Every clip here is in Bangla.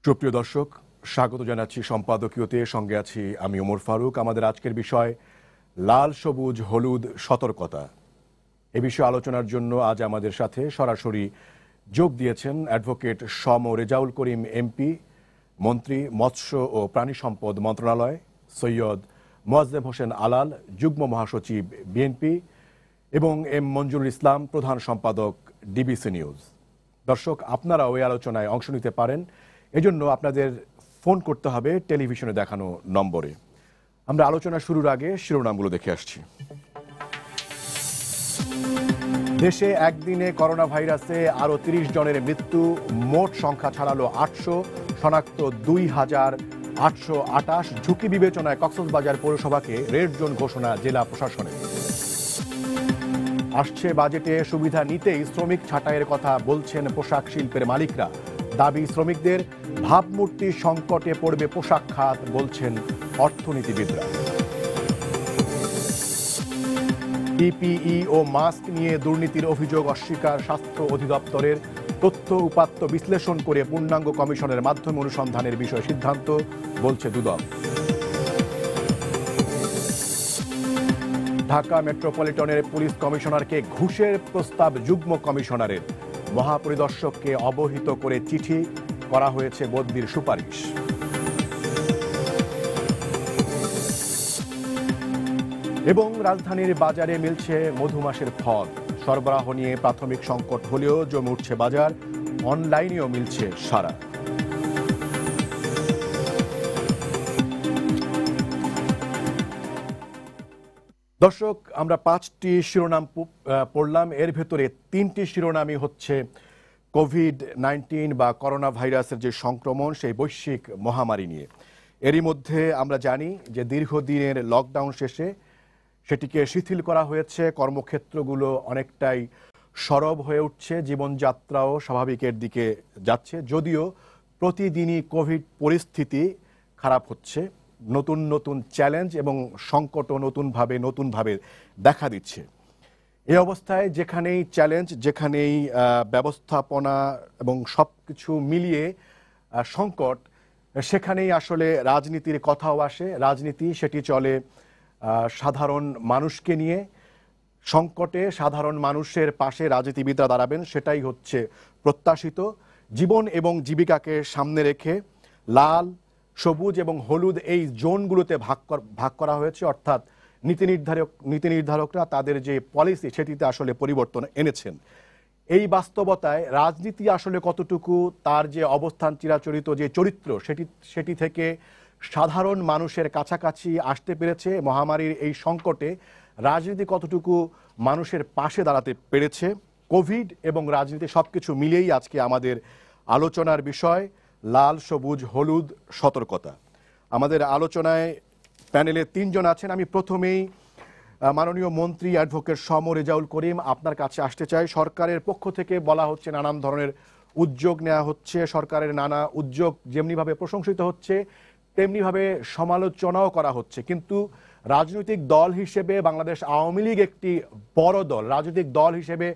সুপ্রিয় দর্শক, স্বাগত জানাচ্ছি সম্পাদকীয়তে। সঙ্গে আছি আমি ওমর ফারুক। আমাদের আজকের বিষয় লাল সবুজ হলুদ সতর্কতা। এ বিষয়ে আলোচনার জন্য আজ আমাদের সাথে সরাসরি যোগ দিয়েছেন অ্যাডভোকেট সম রেজাউল করিম এমপি, মন্ত্রী মৎস্য ও প্রাণী সম্পদ মন্ত্রণালয়, সৈয়দ মোয়াজ্জেম হোসেন আলাল, যুগ্ম মহাসচিব বিএনপি, এবং এম মঞ্জুরুল ইসলাম, প্রধান সম্পাদক ডিবিসি নিউজ। দর্শক, আপনারাও এই আলোচনায় অংশ নিতে পারেন। এজন্য আপনাদের ফোন করতে হবে টেলিভিশনে দেখানো নম্বরে। আমরা আলোচনা শুরুর আগে শিরোনামগুলো দেখে আসছি। দেশে একদিনে করোনা ভাইরাসে আরও ৩০ জনের মৃত্যু, মোট সংখ্যা ছাড়ালো ৮০০, শনাক্ত ২,৮২৮। ঝুঁকি বিবেচনায় কক্সবাজার পৌরসভাকে রেড জোন ঘোষণা জেলা প্রশাসনের। আসছে বাজেটে সুবিধা নিতেই শ্রমিক ছাঁটাইয়ের কথা বলছেন পোশাক শিল্পের মালিকরা। দাবি শ্রমিকদের, ভাবমূর্তির সংকটে পড়বে পোশাক খাত বলছেন অর্থনীতিবিদরা। পিপিই ও মাস্ক নিয়ে দুর্নীতির অভিযোগ অস্বীকার স্বাস্থ্য অধিদপ্তরের। তথ্য উপাত্ত বিশ্লেষণ করে পূর্ণাঙ্গ কমিশনের মাধ্যমে অনুসন্ধানের বিষয়ে সিদ্ধান্ত বলছে দুদক। ঢাকা মেট্রোপলিটনের পুলিশ কমিশনারকে ঘুষের প্রস্তাব যুগ্ম কমিশনারের। মহাপরিদর্শককে অবহিত করে চিঠি করা হয়েছে বদলির সুপারিশ। এবং রাজধানীর বাজারে মিলছে মধুমাসের ফল। সরবরাহ নিয়ে প্রাথমিক সংকট হলেও জমে উঠছে বাজার, অনলাইনেও মিলছে সাড়া। দর্শক, আমরা 5টি শিরোনাম পড়লাম। এর ভেতরে 3টি শিরোনামই হচ্ছে কোভিড-19 বা করোনা ভাইরাসের যে সংক্রমণ, সেই বৈশ্বিক মহামারী নিয়ে। এরই মধ্যে আমরা জানি যে দীর্ঘদিনের লকডাউন শেষে সেটিকে শিথিল করা হয়েছে, কর্মক্ষেত্রগুলো অনেকটাই সরব হয়ে উঠছে, জীবনযাত্রাও স্বাভাবিকের দিকে যাচ্ছে। যদিও প্রতিদিনই কোভিড পরিস্থিতি খারাপ হচ্ছে, নতুন নতুন চ্যালেঞ্জ এবং সংকটও নতুনভাবে দেখা দিচ্ছে। এই অবস্থায় যেখানেই চ্যালেঞ্জ, যেখানেই ব্যবস্থাপনা এবং সব কিছু মিলিয়ে সংকট, সেখানেই আসলে রাজনীতির কথাও আসে। রাজনীতি সেটি চলে সাধারণ মানুষকে নিয়ে। সংকটে সাধারণ মানুষের পাশে রাজনীতিবিদরা দাঁড়াবেন, সেটাই হচ্ছে প্রত্যাশিত। জীবন এবং জীবিকাকে সামনে রেখে লাল, সবুজ এবং হলুদ এই জোনগুলোতে ভাগ করা হয়েছে, অর্থাৎ নীতি নির্ধারকরা তাদের যে পলিসি সেটিতে আসলে পরিবর্তন এনেছেন। এই বাস্তবতায় রাজনীতি আসলে কতটুকু তার যে অবস্থান, চিরাচরিত যে চরিত্র, সেটি থেকে সাধারণ মানুষের কাছাকাছি আসতে পেরেছে। মহামারীর এই সংকটে রাজনীতি কতটুকু মানুষের পাশে দাঁড়াতে পেরেছে, কোভিড এবং রাজনীতি সবকিছু মিলিয়েই আজকে আমাদের আলোচনার বিষয় লাল সবুজ হলুদ সতর্কতা। আমাদের আলোচনায় প্যানেলে 3 জন আছেন। আমি প্রথমেই মাননীয় মন্ত্রী অ্যাডভোকেট সম রেজাউল করিম, আপনার কাছে আসতে চাই। সরকারের পক্ষ থেকে বলা হচ্ছে নানান ধরনের উদ্যোগ নেওয়া হচ্ছে, সরকারের নানা উদ্যোগ যেমনিভাবে প্রশংসিত হচ্ছে তেমনিভাবে সমালোচনাও করা হচ্ছে, কিন্তু রাজনৈতিক দল হিসেবে বাংলাদেশ আওয়ামী লীগ একটি বড় দল। রাজনৈতিক দল হিসেবে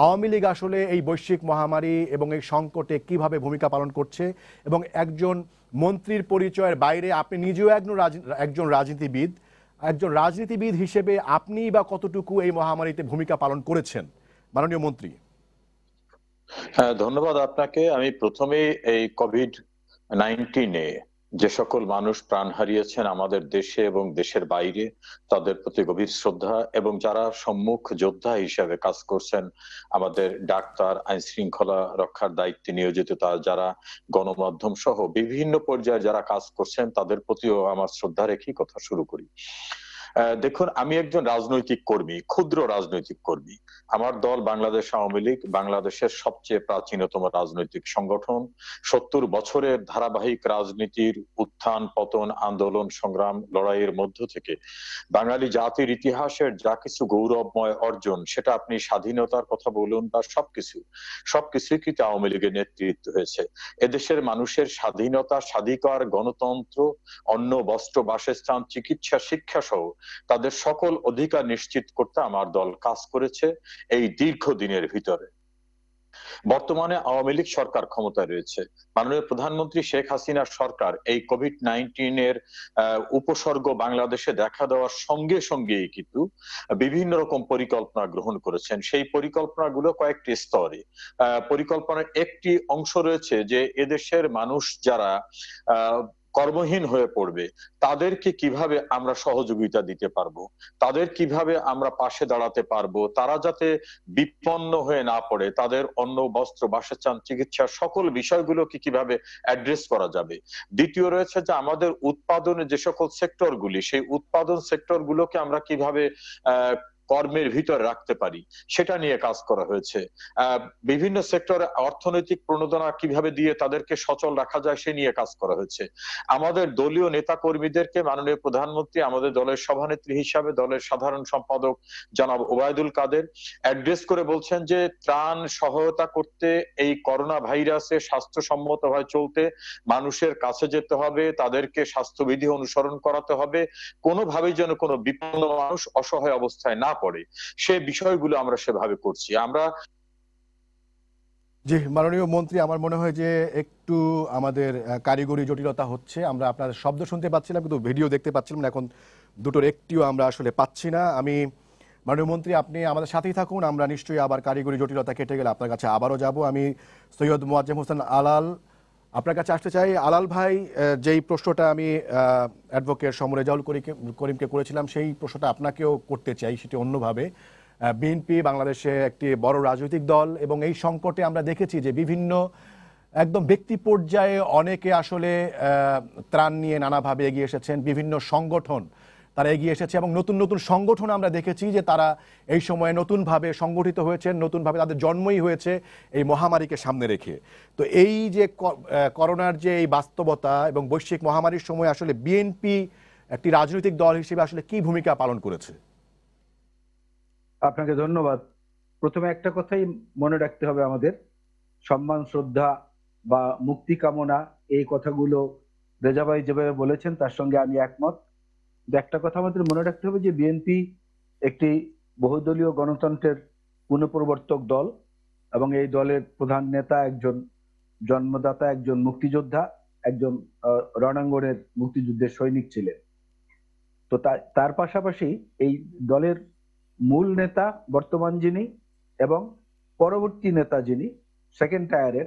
আওয়ামী লীগ আসলে এই বৈশ্বিক মহামারী এবং এই সংকটে কিভাবে ভূমিকা পালন করছে, এবং একজন মন্ত্রীর পরিচয়ের বাইরে আপনি নিজেও একজন রাজনীতিবিদ হিসেবে আপনি বা কতটুকু এই মহামারীতে ভূমিকা পালন করেছেন, মাননীয় মন্ত্রী? ধন্যবাদ আপনাকে। আমি প্রথমে এই কোভিড-19 যে সকল মানুষ প্রাণ হারিয়েছেন আমাদের দেশে এবং দেশের বাইরে, তাদের প্রতি গভীর শ্রদ্ধা, এবং যারা সম্মুখ যোদ্ধা হিসেবে কাজ করছেন, আমাদের ডাক্তার, আইন শৃঙ্খলা রক্ষার দায়িত্বে নিয়োজিত যারা, গণমাধ্যম সহ বিভিন্ন পর্যায়ে যারা কাজ করছেন, তাদের প্রতিও আমার শ্রদ্ধা রেখেই কথা শুরু করি। দেখুন, আমি একজন রাজনৈতিক কর্মী, ক্ষুদ্র রাজনৈতিক কর্মী। আমার দল বাংলাদেশ আওয়ামী লীগ বাংলাদেশের সবচেয়ে প্রাচীনতম রাজনৈতিক সংগঠন। 70 বছরের ধারাবাহিক রাজনীতির উত্থান পতন, আন্দোলন সংগ্রাম, লড়াইয়ের মধ্য থেকে বাঙালি জাতির ইতিহাসের যা কিছু গৌরবময় অর্জন, সেটা আপনি স্বাধীনতার কথা বলুন বা সবকিছুই কিন্তু আওয়ামী লীগের নেতৃত্ব হয়েছে। এদেশের মানুষের স্বাধীনতা, স্বাধিকার, গণতন্ত্র, অন্ন, বস্ত্র, বাসস্থান, চিকিৎসা, শিক্ষা সহ তাদের সকল অধিকার নিশ্চিত করতে আমার দল কাজ করেছে এই দীর্ঘদিনের ভিতরে। বর্তমানে আওয়ামী লীগ সরকার ক্ষমতায় রয়েছে। মাননীয় প্রধানমন্ত্রী শেখ হাসিনার সরকার এই কোভিড-19 এর উপসর্গ বাংলাদেশে দেখা দেওয়ার সঙ্গে সঙ্গেই কিন্তু বিভিন্ন রকম পরিকল্পনা গ্রহণ করেছেন। সেই পরিকল্পনাগুলো কয়েকটি স্তরে। পরিকল্পনার একটি অংশ রয়েছে যে এদেশের মানুষ যারা কর্মহীন হয়ে পড়বে তাদেরকে কিভাবে আমরা সহযোগিতা দিতে পারবো, তাদের কিভাবে আমরা পাশে দাঁড়াতে পারবো, তারা যাতে বিপন্ন হয়ে না পড়ে, তাদের অন্ন বস্ত্র বাসস্থান চিকিৎসা সকল বিষয়গুলোকে কিভাবে অ্যাড্রেস করা যাবে। দ্বিতীয় রয়েছে যে আমাদের উৎপাদনের যে সকল সেক্টরগুলি, সেই উৎপাদন সেক্টরগুলোকে আমরা কিভাবে কর্মের ভিতর রাখতে পারি সেটা নিয়ে কাজ করা হয়েছে। বিভিন্ন সেক্টরে অর্থনৈতিক প্রণোদনা কিভাবে দিয়ে তাদেরকে সচল রাখা যায় সে নিয়ে কাজ করা হয়েছে। আমাদের দলীয় নেতা কর্মীদেরকে মাননীয় প্রধানমন্ত্রী আমাদের দলের সভানেত্রী হিসাবে দলের সাধারণ সম্পাদক জনাব ওবায়দুল কাদের অ্যাড্রেস করে বলছেন যে ত্রাণ সহায়তা করতে এই করোনা ভাইরাসে স্বাস্থ্যসম্মতভাবে চলতে মানুষের কাছে যেতে হবে, তাদেরকে স্বাস্থ্যবিধি অনুসরণ করাতে হবে, কোনোভাবেই যেন কোনো বিপন্ন মানুষ অসহায় অবস্থায় না পড়ে, সে বিষয়গুলো আমরা সেভাবে করছি। আমরা জি মাননীয় মন্ত্রী, আমার মনে হয় যে একটু আমাদের কারিগরি জটিলতা হচ্ছে। আমরা আপনার শব্দ শুনতে পাচ্ছিলাম কিন্তু ভিডিও দেখতে পাচ্ছিলাম না, এখন দুটোর একটিও আমরা আসলে পাচ্ছি না। আমি মাননীয় মন্ত্রী আপনি আমাদের সাথেই থাকুন, আমরা নিশ্চয়ই আবার কারিগরি জটিলতা কেটে গেলে আপনার কাছে আবারও যাব। আমি সৈয়দ মোয়াজ্জেম হোসেন আলাল আপনার কাছে আসতে চাই। আলাল ভাই, যেই প্রশ্নটা আমি অ্যাডভোকেট সমর রেজাউল করিমকে করেছিলাম সেই প্রশ্নটা আপনাকেও করতে চাই, সেটি অন্যভাবে। বিএনপি বাংলাদেশে একটি বড় রাজনৈতিক দল এবং এই সংকটে আমরা দেখেছি যে বিভিন্ন একদম ব্যক্তি পর্যায়ে অনেকে আসলে ত্রাণ নিয়ে নানাভাবে এগিয়ে এসেছেন, বিভিন্ন সংগঠন তারা এগিয়ে এসেছে এবং নতুন নতুন সংগঠন আমরা দেখেছি যে তারা এই সময়ে নতুনভাবে সংগঠিত হয়েছেন, নতুনভাবে তাদের জন্মই হয়েছে এই মহামারীকে সামনে রেখে। তো এই যে করোনার যে এই বাস্তবতা এবং বৈশ্বিক মহামারীর সময় আসলে বিএনপি একটি রাজনৈতিক দল হিসেবে আসলে কি ভূমিকা পালন করেছে? আপনাকে ধন্যবাদ। প্রথমে একটা কথাই মনে রাখতে হবে আমাদের, সম্মান শ্রদ্ধা বা মুক্তি কামনা এই কথাগুলো রেজা ভাই যেভাবে বলেছেন তার সঙ্গে আমি একমত। একটা কথা আমাদের মনে রাখতে হবে যে বিএনপি একটি বহুদলীয় গণতন্ত্রের পুনঃপ্রবর্তক দল এবং এই দলের প্রধান নেতা একজন জন্মদাতা, একজন মুক্তিযোদ্ধা, একজন রণাঙ্গনের মুক্তিযুদ্ধের সৈনিক ছিলেন। তো তার পাশাপাশি এই দলের মূল নেতা বর্তমান যিনি এবং পরবর্তী নেতা যিনি সেকেন্ড টায়ারের,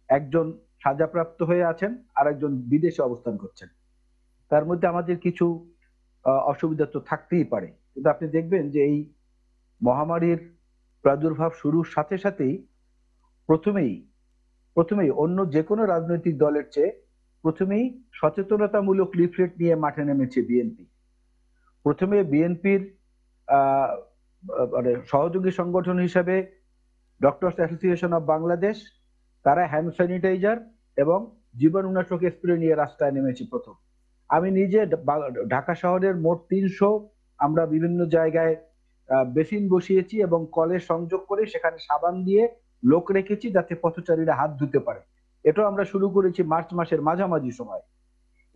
একজন সাজাপ্রাপ্ত হয়ে আছেন আর একজন বিদেশে অবস্থান করছেন। তার মধ্যে আমাদের কিছু অসুবিধা তো থাকতেই পারে, কিন্তু আপনি দেখবেন যে এই মহামারীর প্রাদুর্ভাব শুরুর সাথে সাথেই প্রথমেই অন্য যে কোনো রাজনৈতিক দলের চেয়ে প্রথমেই সচেতনতামূলক লিফলেট নিয়ে মাঠে নেমেছে বিএনপি। প্রথমে বিএনপির মানে সহযোগী সংগঠন হিসেবে ডক্টরস অ্যাসোসিয়েশন অফ বাংলাদেশ, তারা হ্যান্ড স্যানিটাইজার এবং জীবাণুনাশক স্প্রে নিয়ে রাস্তায় নেমেছে প্রথম। আমি নিজে ঢাকা শহরের মোট 300 আমরা বিভিন্ন জায়গায় বেসিন বসিয়েছি এবং কলে সংযোগ করে সেখানে সাবান দিয়ে লোক রেখেছি যাতে পথচারীরা হাত ধুতে পারে। এটাও আমরা শুরু করেছি মার্চ মাসের মাঝামাঝি সময়।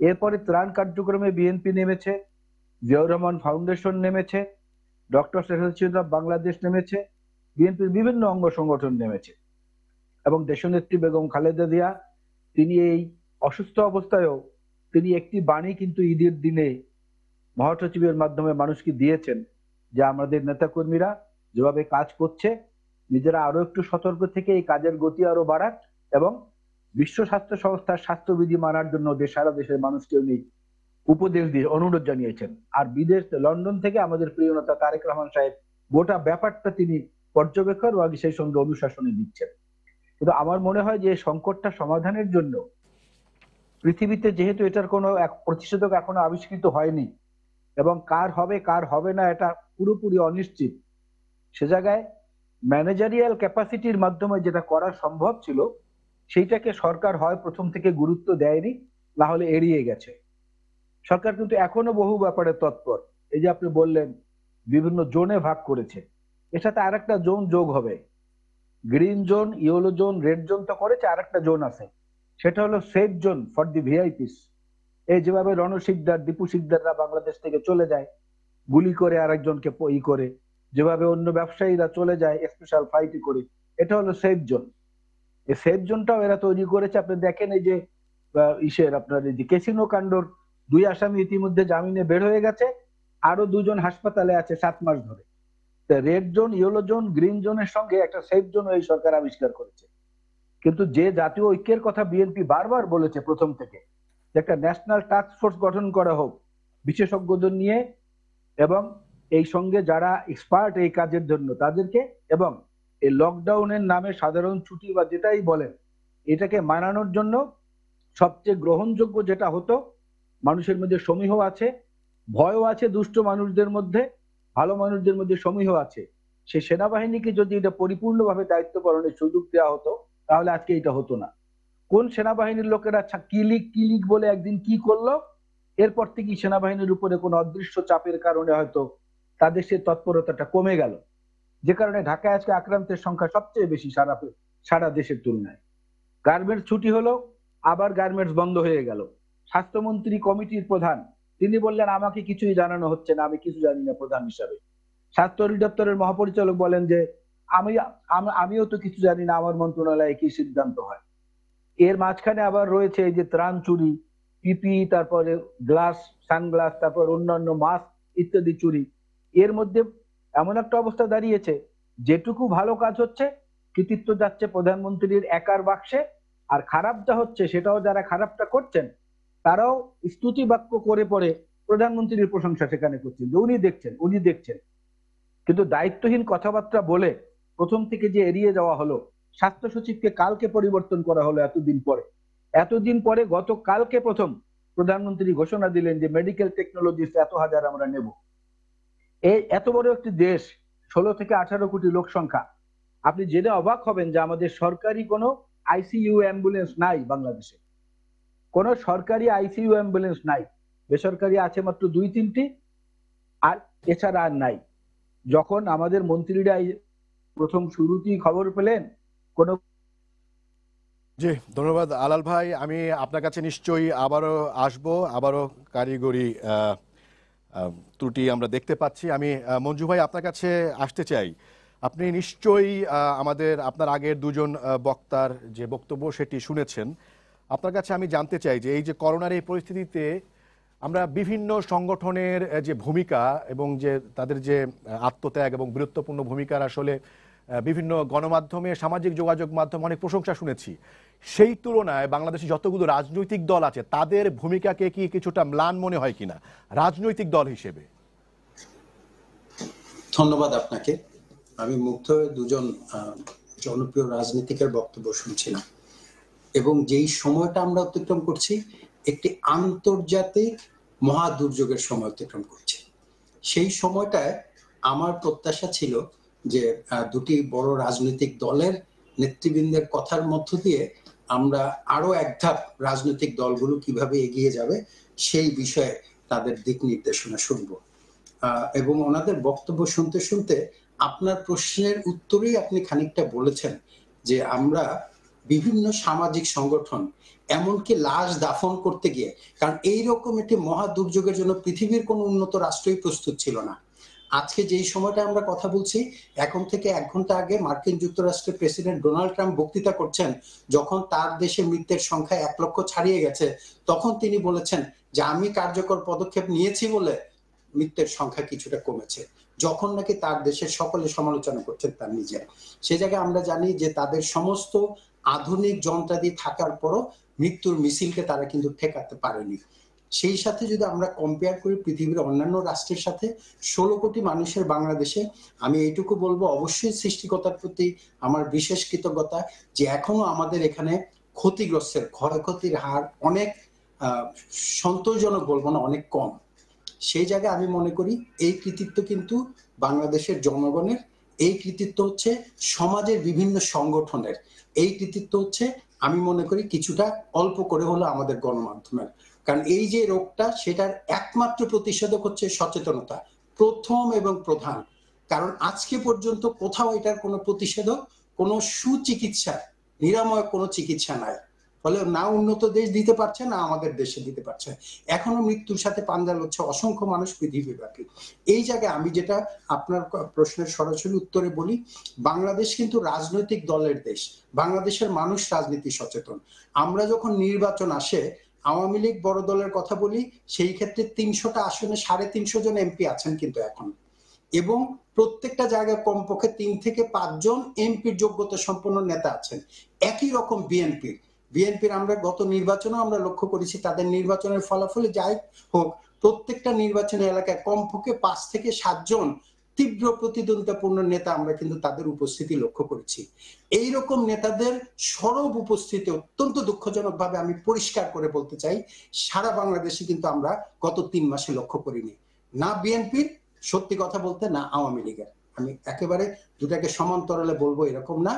এরপরে ত্রাণ কার্যক্রমে বিএনপি নেমেছে, জিয়াউর রহমান ফাউন্ডেশন নেমেছে, ডক্টর অ্যাসোসিয়েশন অফ বাংলাদেশ নেমেছে, বিএনপির বিভিন্ন অঙ্গ সংগঠন নেমেছে এবং দেশনেত্রী বেগম খালেদা জিয়া তিনি এই অসুস্থ অবস্থায়ও তিনি একটি বাণী কিন্তু ঈদের দিনে মহাসচিবের মাধ্যমে মানুষকে দিয়েছেন যে আমাদের নেতাকর্মীরা যেভাবে কাজ করছে নিজেরা আরো একটু সতর্ক থেকে এই কাজের গতি আরো বাড়াক এবং বিশ্ব স্বাস্থ্য সংস্থার স্বাস্থ্যবিধি মানার জন্য সারা দেশের মানুষকে উনি উপদেশ দিয়ে অনুরোধ জানিয়েছেন। আর বিদেশ লন্ডন থেকে আমাদের প্রিয় নেতা তারেক রহমান সাহেব গোটা ব্যাপারটা তিনি পর্যবেক্ষণ এবং সেই সঙ্গে অনুশাসনে দিচ্ছেন। কিন্তু আমার মনে হয় যে সংকটটা সমাধানের জন্য পৃথিবীতে যেহেতু এটার কোনো প্রতিষেধক এখনো আবিষ্কৃত হয়নি এবং কার হবে কার হবে না এটা পুরোপুরি অনিশ্চিত, সে জায়গায় ম্যানেজারিয়াল ক্যাপাসিটির মাধ্যমে যেটা করা সম্ভব ছিল সেইটাকে সরকার হয় প্রথম থেকে গুরুত্ব দেয়নি, না হলে এড়িয়ে গেছে। সরকার কিন্তু এখনো বহু ব্যাপারে তৎপর। এই যে আপনি বললেন বিভিন্ন জোনে ভাগ করেছে, এর সাথে আরেকটা জোন যোগ হবে, green zone, yellow zone, red zone তো করেছে, আরেকটা জোন আছে, সেটা হলো সেফ জোন ফর দি ভিআইপিস। এই যেভাবে রণ শিকদার, দীপু শিকদাররা বাংলাদেশ থেকে চলে যায় গুলি করে আরেকজনকে করে, যেভাবে অন্য ব্যবসায়ীরা চলে যায় স্পেশাল ফ্লাইটে করে, এটা হলো সেফ জোন। এই সেফ জোনটাও এরা তৈরি করেছে। আপনি দেখেন এই যে ইসের আপনার এই যে ক্যাসিনো কাণ্ডর 2 আসামি ইতিমধ্যে জামিনে বের হয়ে গেছে, আরো 2 জন হাসপাতালে আছে 7 মাস ধরে। Red zone, yellow zone, green জোনের সঙ্গে একটা সেফ জোন এই সরকার আবিষ্কার করেছে। কিন্তু যে জাতীয় ঐক্যের কথা বিএনপি বারবার বলেছে প্রথম থেকে, যে একটা ন্যাশনাল টাস্ক ফোর্স গঠন করা হোক বিশেষজ্ঞদের নিয়ে, এবং এই সঙ্গে যারা এক্সপার্ট এই কাজের জন্য তাদেরকে, এবং এই লকডাউনের নামে সাধারণ ছুটি বা যেটাই বলেন এটাকে মানানোর জন্য সবচেয়ে গ্রহণযোগ্য যেটা হতো, মানুষের মধ্যে সমীহ আছে, ভয়ও আছে, দুষ্ট মানুষদের মধ্যে, ভালো মানুষদের মধ্যে সমীহ আছে, সেই সেনাবাহিনীকে যদি এটা পরিপূর্ণভাবে দায়িত্ব পালনের সুযোগ দেওয়া হতো তাহলে আজকে এটা হতো না। কোন সেনাবাহিনীর লোকেরা কিলিক বলে একদিন কি করলো, এরপর থেকে সেনাবাহিনীর উপরে কোনো অদৃশ্য চাপের কারণে হয়তো তাদের সে তৎপরতাটা কমে গেল, যে কারণে ঢাকায় আজকে আক্রান্তের সংখ্যা সবচেয়ে বেশি সারা দেশের তুলনায়। গার্মেন্টস ছুটি হলো, আবার গার্মেন্টস বন্ধ হয়ে গেল। স্বাস্থ্যমন্ত্রী কমিটির প্রধান তিনি বললেন আমাকে কিছুই জানানো হচ্ছে না, আমি কিছু জানি না প্রধান হিসাবে। স্বাস্থ্য অধিদপ্তরের মহাপরিচালক বলেন যে আমিও তো কিছু জানি না, আমার মন্ত্রণালয়ে কি সিদ্ধান্ত হয়। এর মাঝখানে আবার রয়েছে এই যে ত্রাণ চুরি, পিপি, তারপরে গ্লাস, সানগ্লাস, তারপর অন্যান্য মাস্ক ইত্যাদি চুরি। এর মধ্যে এমন একটা অবস্থা দাঁড়িয়েছে, যেটুকু ভালো কাজ হচ্ছে কৃতিত্ব যাচ্ছে প্রধানমন্ত্রীর একার বাক্সে, আর খারাপ যা হচ্ছে সেটাও যারা খারাপটা করছেন তারাও স্তুতি বাক্য করে পড়ে প্রধানমন্ত্রীর প্রশংসা সেখানে করছেন যে উনি দেখছেন। কিন্তু দায়িত্বহীন কথাবার্তা বলে প্রথম থেকে যে এড়িয়ে যাওয়া হলো, স্বাস্থ্য সচিবকে কালকে পরিবর্তন করা হলো এতদিন পরে গতকালকে প্রথম প্রধানমন্ত্রী ঘোষণা দিলেন যে মেডিকেল টেকনোলজিস্ট 1,000 আমরা নেব। এই এত বড় একটি দেশ, 16 থেকে 18 কোটি লোক সংখ্যা, আপনি জেনে অবাক হবেন যে আমাদের সরকারি কোনো আইসিইউ অ্যাম্বুলেন্স নাই বাংলাদেশে। কোনো সরকারি আইসিইউ অ্যাম্বুলেন্স নাই, বেসরকারি আছে মাত্র 2-3টি, আর এছাড়া আর নাই। যখন আমাদের মন্ত্রীরা প্রথম শুরুতেই খবর পেলেন কোনো। জি, ধন্যবাদ আলাল ভাই। আমি আপনার কাছে নিশ্চয়ই আবারও আসবো, আবারও কারিগরি ত্রুটি আমরা দেখতে পাচ্ছি। আমি মঞ্জু ভাই আপনার কাছে আসতে চাই। আপনি নিশ্চয়ই আপনার আগের 2 জন বক্তার যে বক্তব্য সেটি শুনেছেন। আপনার কাছে আমি জানতে চাই যে এই যে করোনার এই পরিস্থিতিতে আমরা বিভিন্ন সংগঠনের যে ভূমিকা এবং যে তাদের যে আত্মত্যাগ এবং বীরত্বপূর্ণ ভূমিকার আসলে বিভিন্ন গণমাধ্যমে, সামাজিক যোগাযোগ মাধ্যমে অনেক প্রশংসা শুনেছি। সেই তুলনায় বাংলাদেশে যতগুলো রাজনৈতিক দল আছে তাদের ভূমিকাকে কি কিছুটা ম্লান মনে হয় কিনা রাজনৈতিক দল হিসেবে? ধন্যবাদ আপনাকে। আমি মুগ্ধ হয়ে 2 জন জনপ্রিয় রাজনীতিকের বক্তব্য শুনছিলাম, এবং যেই সময়টা আমরা অতিক্রম করছি একটি আন্তর্জাতিক মহা দুর্যোগের সময় অতিক্রম করছি। সেই সময়টায় আমার প্রত্যাশা ছিল যে 2টি বড় রাজনৈতিক দলের নেতৃবৃন্দের কথার মধ্য দিয়ে আমরা আরো এক ধাপ রাজনৈতিক দলগুলো কিভাবে এগিয়ে যাবে সেই বিষয়ে তাদের দিক নির্দেশনা শুনবো, এবং ওনাদের বক্তব্য শুনতে শুনতে আপনার প্রশ্নের উত্তরেই আপনি খানিকটা বলেছেন যে আমরা বিভিন্ন সামাজিক সংগঠন এমনকি লাশ দাফন করতে গিয়ে, কারণ এইরকম একটি মহা দুর্যোগের জন্য পৃথিবীর কোনো উন্নত রাষ্ট্রই প্রস্তুত ছিল না। আজকে যেই সময়টা আমরা কথা বলছি, এখন থেকে 1 ঘন্টা আগে মার্কিন যুক্তরাষ্ট্রের প্রেসিডেন্ট ডোনাল্ড ট্রাম্প বক্তৃতা করছেন, যখন তার দেশে মৃতের সংখ্যা 1 লক্ষ ছাড়িয়ে গেছে, তখন তিনি বলেছেন যে আমি কার্যকর পদক্ষেপ নিয়েছি বলে মৃতের সংখ্যা কিছুটা কমেছে, যখন নাকি তার দেশের সকলে সমালোচনা করছেন তার নিজের। সে জায়গায় আমরা জানি যে তাদের সমস্ত আধুনিক যন্ত্রাদি থাকার পরও মৃত্যুর মিছিলকে তারা কিন্তু ঠেকাতে পারেনি। সেই সাথে যদি আমরা কম্পেয়ার করি পৃথিবীর অন্যান্য রাষ্ট্রের সাথে, 16 কোটি মানুষের বাংলাদেশে আমি এইটুকু বলবো, অবশ্যই সৃষ্টিকর্তার প্রতি আমার বিশেষ কৃতজ্ঞতা যে এখনো আমাদের এখানে ক্ষতিগ্রস্তের ক্ষয়ক্ষতির হার অনেক সন্তোষজনক বলবো না, অনেক কম। সেই জায়গায় আমি মনে করি এই কৃতিত্ব কিন্তু বাংলাদেশের জনগণের, এই কৃতিত্ব হচ্ছে সমাজের বিভিন্ন সংগঠনের, এই কৃতিত্ব হচ্ছে আমি মনে করি কিছুটা অল্প করে হলো আমাদের গণমাধ্যমের। কারণ এই যে রোগটা, সেটার একমাত্র প্রতিষেধক হচ্ছে সচেতনতা, প্রথম এবং প্রধান। কারণ আজকে পর্যন্ত কোথাও এটার কোনো প্রতিষেধক, কোনো সুচিকিৎসা, নিরাময় কোনো চিকিৎসা নাই। ফলে না উন্নত দেশ দিতে পারছে না আমাদের দেশে দিতে পারছে। এখনো মৃত্যুর সাথে পাঞ্জা লড়ছে অসংখ্য মানুষ পৃথিবীব্যাপী। এই জায়গায় আমি যেটা আপনার প্রশ্নের সরাসরি উত্তরে বলি, বাংলাদেশ কিন্তু রাজনৈতিক দলের দেশ, বাংলাদেশের মানুষ রাজনীতি সচেতন। আমরা যখন নির্বাচন আসে, আওয়ামী লীগ বড় দলের কথা বলি, সেই ক্ষেত্রে 300টা আসনে 350 জন এমপি আছেন কিন্তু এখন, এবং প্রত্যেকটা জায়গায় কমপক্ষে 3 থেকে 5 জন এমপির যোগ্যতা সম্পন্ন নেতা আছেন। একই রকম বিএনপির আমরা গত নির্বাচনেও আমরা লক্ষ্য করেছি, তাদের নির্বাচনের ফলাফলে যাই হোক, প্রত্যেকটা নির্বাচনী এলাকায় কমপক্ষে 5 থেকে 7 জন তীব্র প্রতিদ্বন্দ্বিতাপূর্ণ নেতা আমরা কিন্তু তাদের উপস্থিতি লক্ষ্য করেছি। এইরকম নেতাদের সরব উপস্থিতি অত্যন্ত দুঃখজনকভাবে আমি পরিষ্কার করে বলতে চাই, সারা বাংলাদেশে কিন্তু আমরা গত 3 মাসে লক্ষ্য করিনি, না বিএনপির, সত্যি কথা বলতে না আওয়ামী লীগের। আমি একেবারে দুটাকে সমান্তরালে বলবো এরকম না,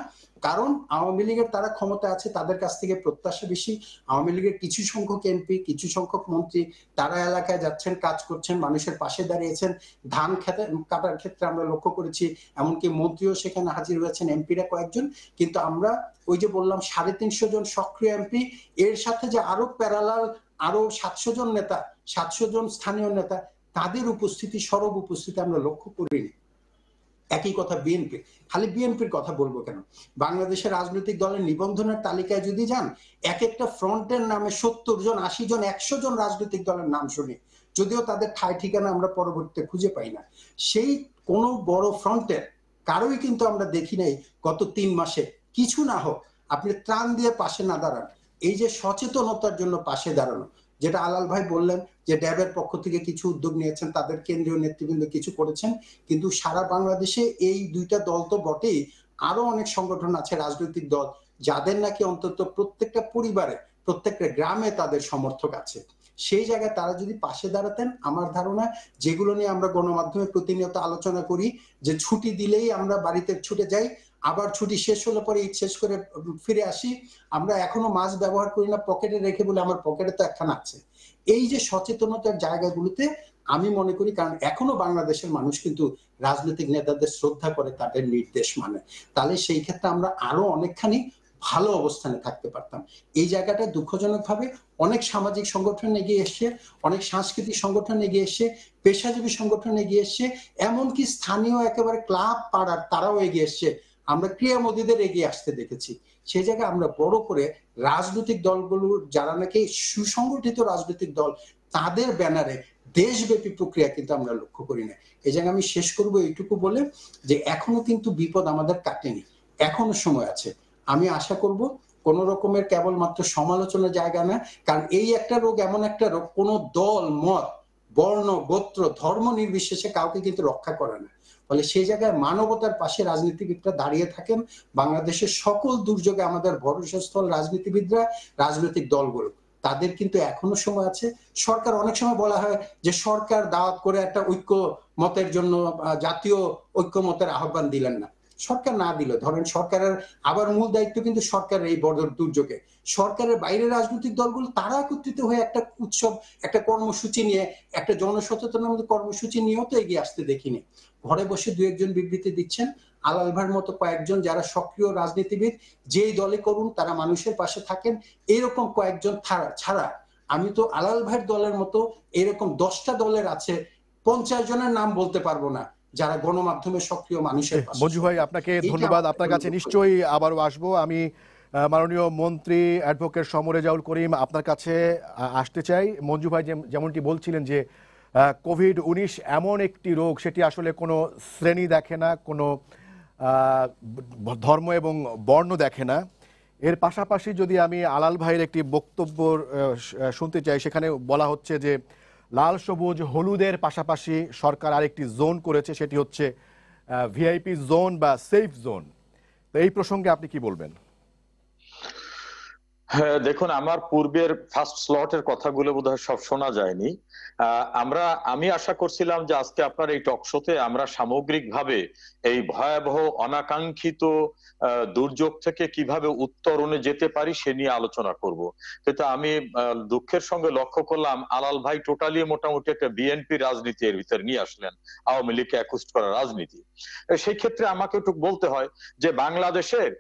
কারণ আওয়ামী লীগের তারা ক্ষমতা আছে, তাদের কাছ থেকে প্রত্যাশা বেশি। আওয়ামী লীগের কিছু সংখ্যক এমপি, কিছু সংখ্যক মন্ত্রী তারা এলাকায় যাচ্ছেন, কাজ করছেন, মানুষের পাশে দাঁড়িয়েছেন। ধান কাটার ক্ষেত্রে আমরা লক্ষ্য করেছি, এমনকি মন্ত্রীও সেখানে হাজির হয়েছেন, এমপিরা কয়েকজন। কিন্তু আমরা ওই যে বললাম 350 জন সক্রিয় এমপি, এর সাথে যে আরো প্যারালাল আরো 700 জন নেতা, 700 জন স্থানীয় নেতা, তাদের উপস্থিতি, সরব উপস্থিতি আমরা লক্ষ্য করিনি। একই কথা বিএনপি, খালি বিএনপির কথা বলবো কেন, বাংলাদেশের রাজনৈতিক দলের নিবন্ধনের তালিকায় যদি যান, এক একটা ফ্রন্টের নামে 70 জন, 80 জন, 100 জন রাজনৈতিক দলের নাম শুনি, যদিও তাদের ঠাই ঠিকানা আমরা পরবর্তীতে খুঁজে পাই না। সেই কোনো বড় ফ্রন্টের কারোই কিন্তু আমরা দেখি নাই গত 3 মাসে, কিছু না হোক আপনি ত্রাণ দিয়ে পাশে না দাঁড়ান। এই যে সচেতনতার জন্য পাশে দাঁড়ানো, যেটা আলাল ভাই বললেন যে ড্যাবের পক্ষ থেকে কিছু উদ্যোগ নিয়েছেন, তাদের কেন্দ্রীয় নেতৃবৃন্দ কিছু করেছেন, কিন্তু সারা বাংলাদেশে এই দুইটা দল তো বটেই, আরো অনেক সংগঠন আছে, রাজনৈতিক দল, যাদের নাকি অন্তত প্রত্যেকটা পরিবারে, প্রত্যেকটা গ্রামে তাদের সমর্থক আছে। সেই জায়গায় তারা যদি পাশে দাঁড়াতেন, আমার ধারণা যেগুলো নিয়ে আমরা গণমাধ্যমে প্রতিনিয়ত আলোচনা করি, যে ছুটি দিলেই আমরা বাড়িতে ছুটে যাই, আবার ছুটি শেষ হলে পরে ঈদ শেষ করে ফিরে আসি, আমরা এখনো মাস্ক ব্যবহার করি না, পকেটে রেখে বলে আমার পকেটে তো একখানা আছে। এই যে সচেতনতার জায়গাগুলোতে আমি মনে করি, কারণ এখনো বাংলাদেশের মানুষ কিন্তু রাজনৈতিক নেতাদের শ্রদ্ধা করে, তাদের নির্দেশ মানে, তাহলে সেই ক্ষেত্রে আমরা আরো অনেকখানি ভালো অবস্থানে থাকতে পারতাম। এই জায়গাটা দুঃখজনকভাবে অনেক সামাজিক সংগঠন এগিয়ে এসছে, অনেক সাংস্কৃতিক সংগঠন এগিয়ে এসছে, পেশাজীবী সংগঠন এগিয়ে এসছে, এমনকি স্থানীয় একেবারে ক্লাব পাড়ার তারাও এগিয়ে এসছে, আমরা ক্রীড়ামোদীদের এগিয়ে আসতে দেখেছি। সেই জায়গায় আমরা বড় করে রাজনৈতিক দলগুলোর যারা নাকি সুসংগঠিত রাজনৈতিক দল, তাদের ব্যানারে দেশব্যাপী প্রক্রিয়া কিন্তু আমরা লক্ষ্য করি না। এই জায়গায় আমি শেষ করবো এইটুকু বলে, যে এখনো কিন্তু বিপদ আমাদের কাটেনি, এখনো সময় আছে। আমি আশা করব কোন রকমের কেবলমাত্র সমালোচনার জায়গা না, কারণ এই একটা রোগ এমন একটা রোগ, কোন দল, মত, বর্ণ, গোত্র, ধর্ম নির্বিশেষে কাউকে কিন্তু রক্ষা করে না। ফলে সেই জায়গায় মানবতার পাশে রাজনীতিবিদরা দাঁড়িয়ে থাকেন। বাংলাদেশের সকল দুর্যোগে আমাদের ভরসাস্থল রাজনীতিবিদরা, রাজনৈতিক দলগুলো, তাদের কিন্তু এখনো সময় আছে। সরকার, অনেক সময় বলা হয় যে সরকার দাওয়াত করে একটা ঐক্য মতের জন্য, জাতীয় ঐক্যমতের আহ্বান দিলেন না। সরকার না দিল, ধরেন সরকারের আবার মূল দায়িত্ব কিন্তু সরকারের এই বড় দুর্যোগে, সরকারের বাইরে রাজনৈতিক দলগুলো তারা একত্রিত হয়ে একটা উৎসব, একটা কর্মসূচি নিয়ে, একটা জনসচেতনতামূলক কর্মসূচি নিয়েও তো এগিয়ে আসতে দেখিনি। ঘরে বসে 2-1 বিবৃতি দিচ্ছেন, আলাল ভাইয়ের মতো কয়েকজন যারা সক্রিয় রাজনীতিবিদ, যেই দলে করুন তারা মানুষের পাশে থাকেন, এরকম কয়েকজন ছাড়া আমি তো আলাল ভাইয়ের দলের মতো এরকম 10টা দলের আছে, 50 জনের নাম বলতে পারবো না যারা গণমাধ্যমে সক্রিয় মানুষের পাশে। মঞ্জু ভাই, আপনাকে ধন্যবাদ। আপনার কাছে নিশ্চয়ই আবারও আসবো। আমি মাননীয় মন্ত্রী অ্যাডভোকেট সমর রেজাউল করিম আপনার কাছে আসতে চাই। মঞ্জু ভাই যেমনটি বলছিলেন যে কোভিড-19 এমন একটি রোগ, সেটি আসলে কোনো শ্রেণী দেখে না, কোনো ধর্ম এবং বর্ণ দেখে না। এর পাশাপাশি যদি আমি আলাল ভাইয়ের একটি বক্তব্য শুনতে চাই, সেখানে বলা হচ্ছে যে লাল, সবুজ, হলুদের পাশাপাশি সরকার আরেকটি জোন করেছে, সেটি হচ্ছে ভিআইপি জোন বা সেফ জোন। তো এই প্রসঙ্গে আপনি কি বলবেন? হ্যাঁ, দেখুন, আমার পূর্বের ফার্স্ট স্লটের কথাগুলো বোধহয় সব শোনা যায়নি। আমি আশা করছিলাম যে আজকে আপনার এই টক শোতে আমরা সামগ্রিকভাবে এই ভয়াবহ অনাকাঙ্ক্ষিত দুর্যোগ থেকে কিভাবে উত্তরণে যেতে পারি সে নিয়ে আলোচনা করব। কিন্তু আমি দুঃখের সঙ্গে লক্ষ্য করলাম আলাল ভাই টোটালি মোটামুটি একটা বিএনপি রাজনীতি এর ভিতরে নিয়ে আসলেন, আওয়ামী লীগকে অ্যাকুস্ট করা রাজনীতি। সেই ক্ষেত্রে আমাকে একটু বলতে হয় যে বাংলাদেশের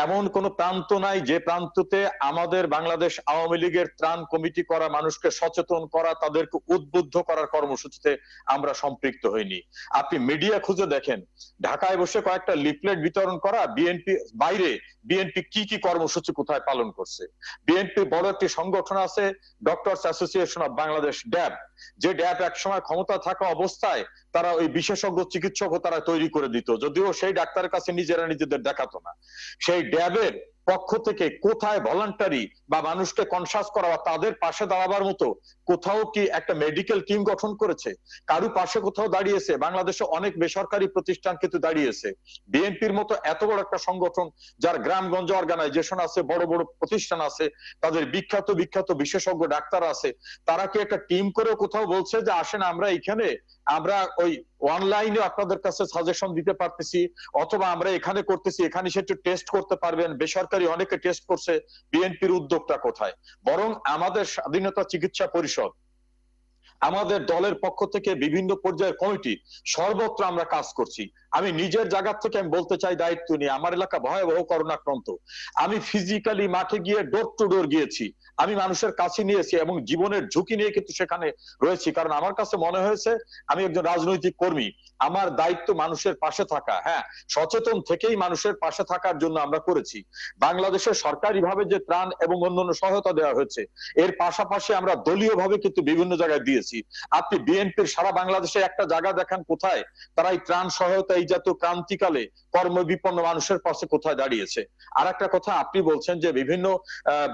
এমন কোন প্রান্ত নাই যে প্রান্ততে আমাদের বাংলাদেশ আওয়ামী লীগের ত্রাণ কমিটি করা মানুষকে সচেতন করা, তাদেরকে উদ্বুদ্ধ করার কর্মসূচিতে আমরা সম্পৃক্ত হইনি। আপনি মিডিয়া খুঁজে দেখেন, ঢাকায় বসে কয়েকটা লিফলেট বিতরণ করা, বিএনপি বাইরে বিএনপি কি কি কর্মসূচি কোথায় পালন করছে। বিএনপি বড় একটি সংগঠন আছে, ডক্টরস অ্যাসোসিয়েশন অফ বাংলাদেশ, ড্যাব, যে ড্যাব একসময় ক্ষমতা থাকা অবস্থায় তারা ওই বিশেষজ্ঞ চিকিৎসকও তারা তৈরি করে দিত, যদিও সেই ডাক্তারের কাছে নিজেরা নিজেদের দেখাতো না। সেই ড্যাবের পক্ষ থেকে কোথায় ভলান্টারি বা মানুষকে কনসাস করা বা তাদের পাশে দাঁড়াবার মতো কোথাও কি একটা মেডিকেল টিম গঠন করেছে? কারু পাশে কোথাও দাঁড়িয়েছে? বাংলাদেশে অনেক বেসরকারি প্রতিষ্ঠান কিন্তু দাঁড়িয়েছে। বিএনপির মতো এত বড় একটা সংগঠন, যার গ্রামগঞ্জ অর্গানাইজেশন আছে, বড় বড় প্রতিষ্ঠান আছে, তাদের বিখ্যাত বিখ্যাত বিশেষজ্ঞ ডাক্তার আছে, তারা কি একটা টিম করে কোথাও বলছে যে আসেন আমরা এখানে, আমরা ওই অনলাইনে আপনাদের কাছে সাজেশন দিতে পারতেছি, অথবা আমরা এখানে করতেছি, এখানে সেটা টেস্ট করতে পারবেন, বেসরকারি অনেকে টেস্ট করছে। বিএনপির উদ্যোগটা কোথায়? বরং আমাদের স্বাধীনতা চিকিৎসা পরিষদ, আমাদের দলের পক্ষ থেকে বিভিন্ন পর্যায়ের কমিটি, সর্বত্র আমরা কাজ করছি। আমি নিজের জায়গা থেকে আমি বলতে চাই দায়িত্ব নিয়ে, আমার এলাকা ভয়াবহ করোনাক্রান্ত, আমি ফিজিক্যালি মাঠে গিয়ে ডোর টু ডোর গিয়েছি, আমি মানুষের কাছে নিয়েছি এবং জীবনের ঝুঁকি নিয়ে কিন্তু সেখানে রয়েছি। কারণ আমার কাছে মনে হয়েছে আমি একজন রাজনৈতিক কর্মী, আমার দায়িত্ব মানুষের পাশে থাকা। হ্যাঁ, সচেতন থেকেই মানুষের পাশে থাকার জন্য আমরা করেছি। বাংলাদেশের সরকারি ভাবে যে ত্রাণ এবং অন্যান্য সহায়তা দেওয়া হয়েছে, এর পাশাপাশি আমরা দলীয় ভাবে কিন্তু বিভিন্ন জায়গায় দিয়েছি। আপনি বিএনপির সারা বাংলাদেশে একটা জায়গা দেখান কোথায় তারা এই ত্রাণ সহায়তা, এই জাতীয় ক্রান্তিকালে কর্মবিপন্ন মানুষের পাশে কোথায় দাঁড়িয়েছে। আর একটা কথা, আপনি বলছেন যে বিভিন্ন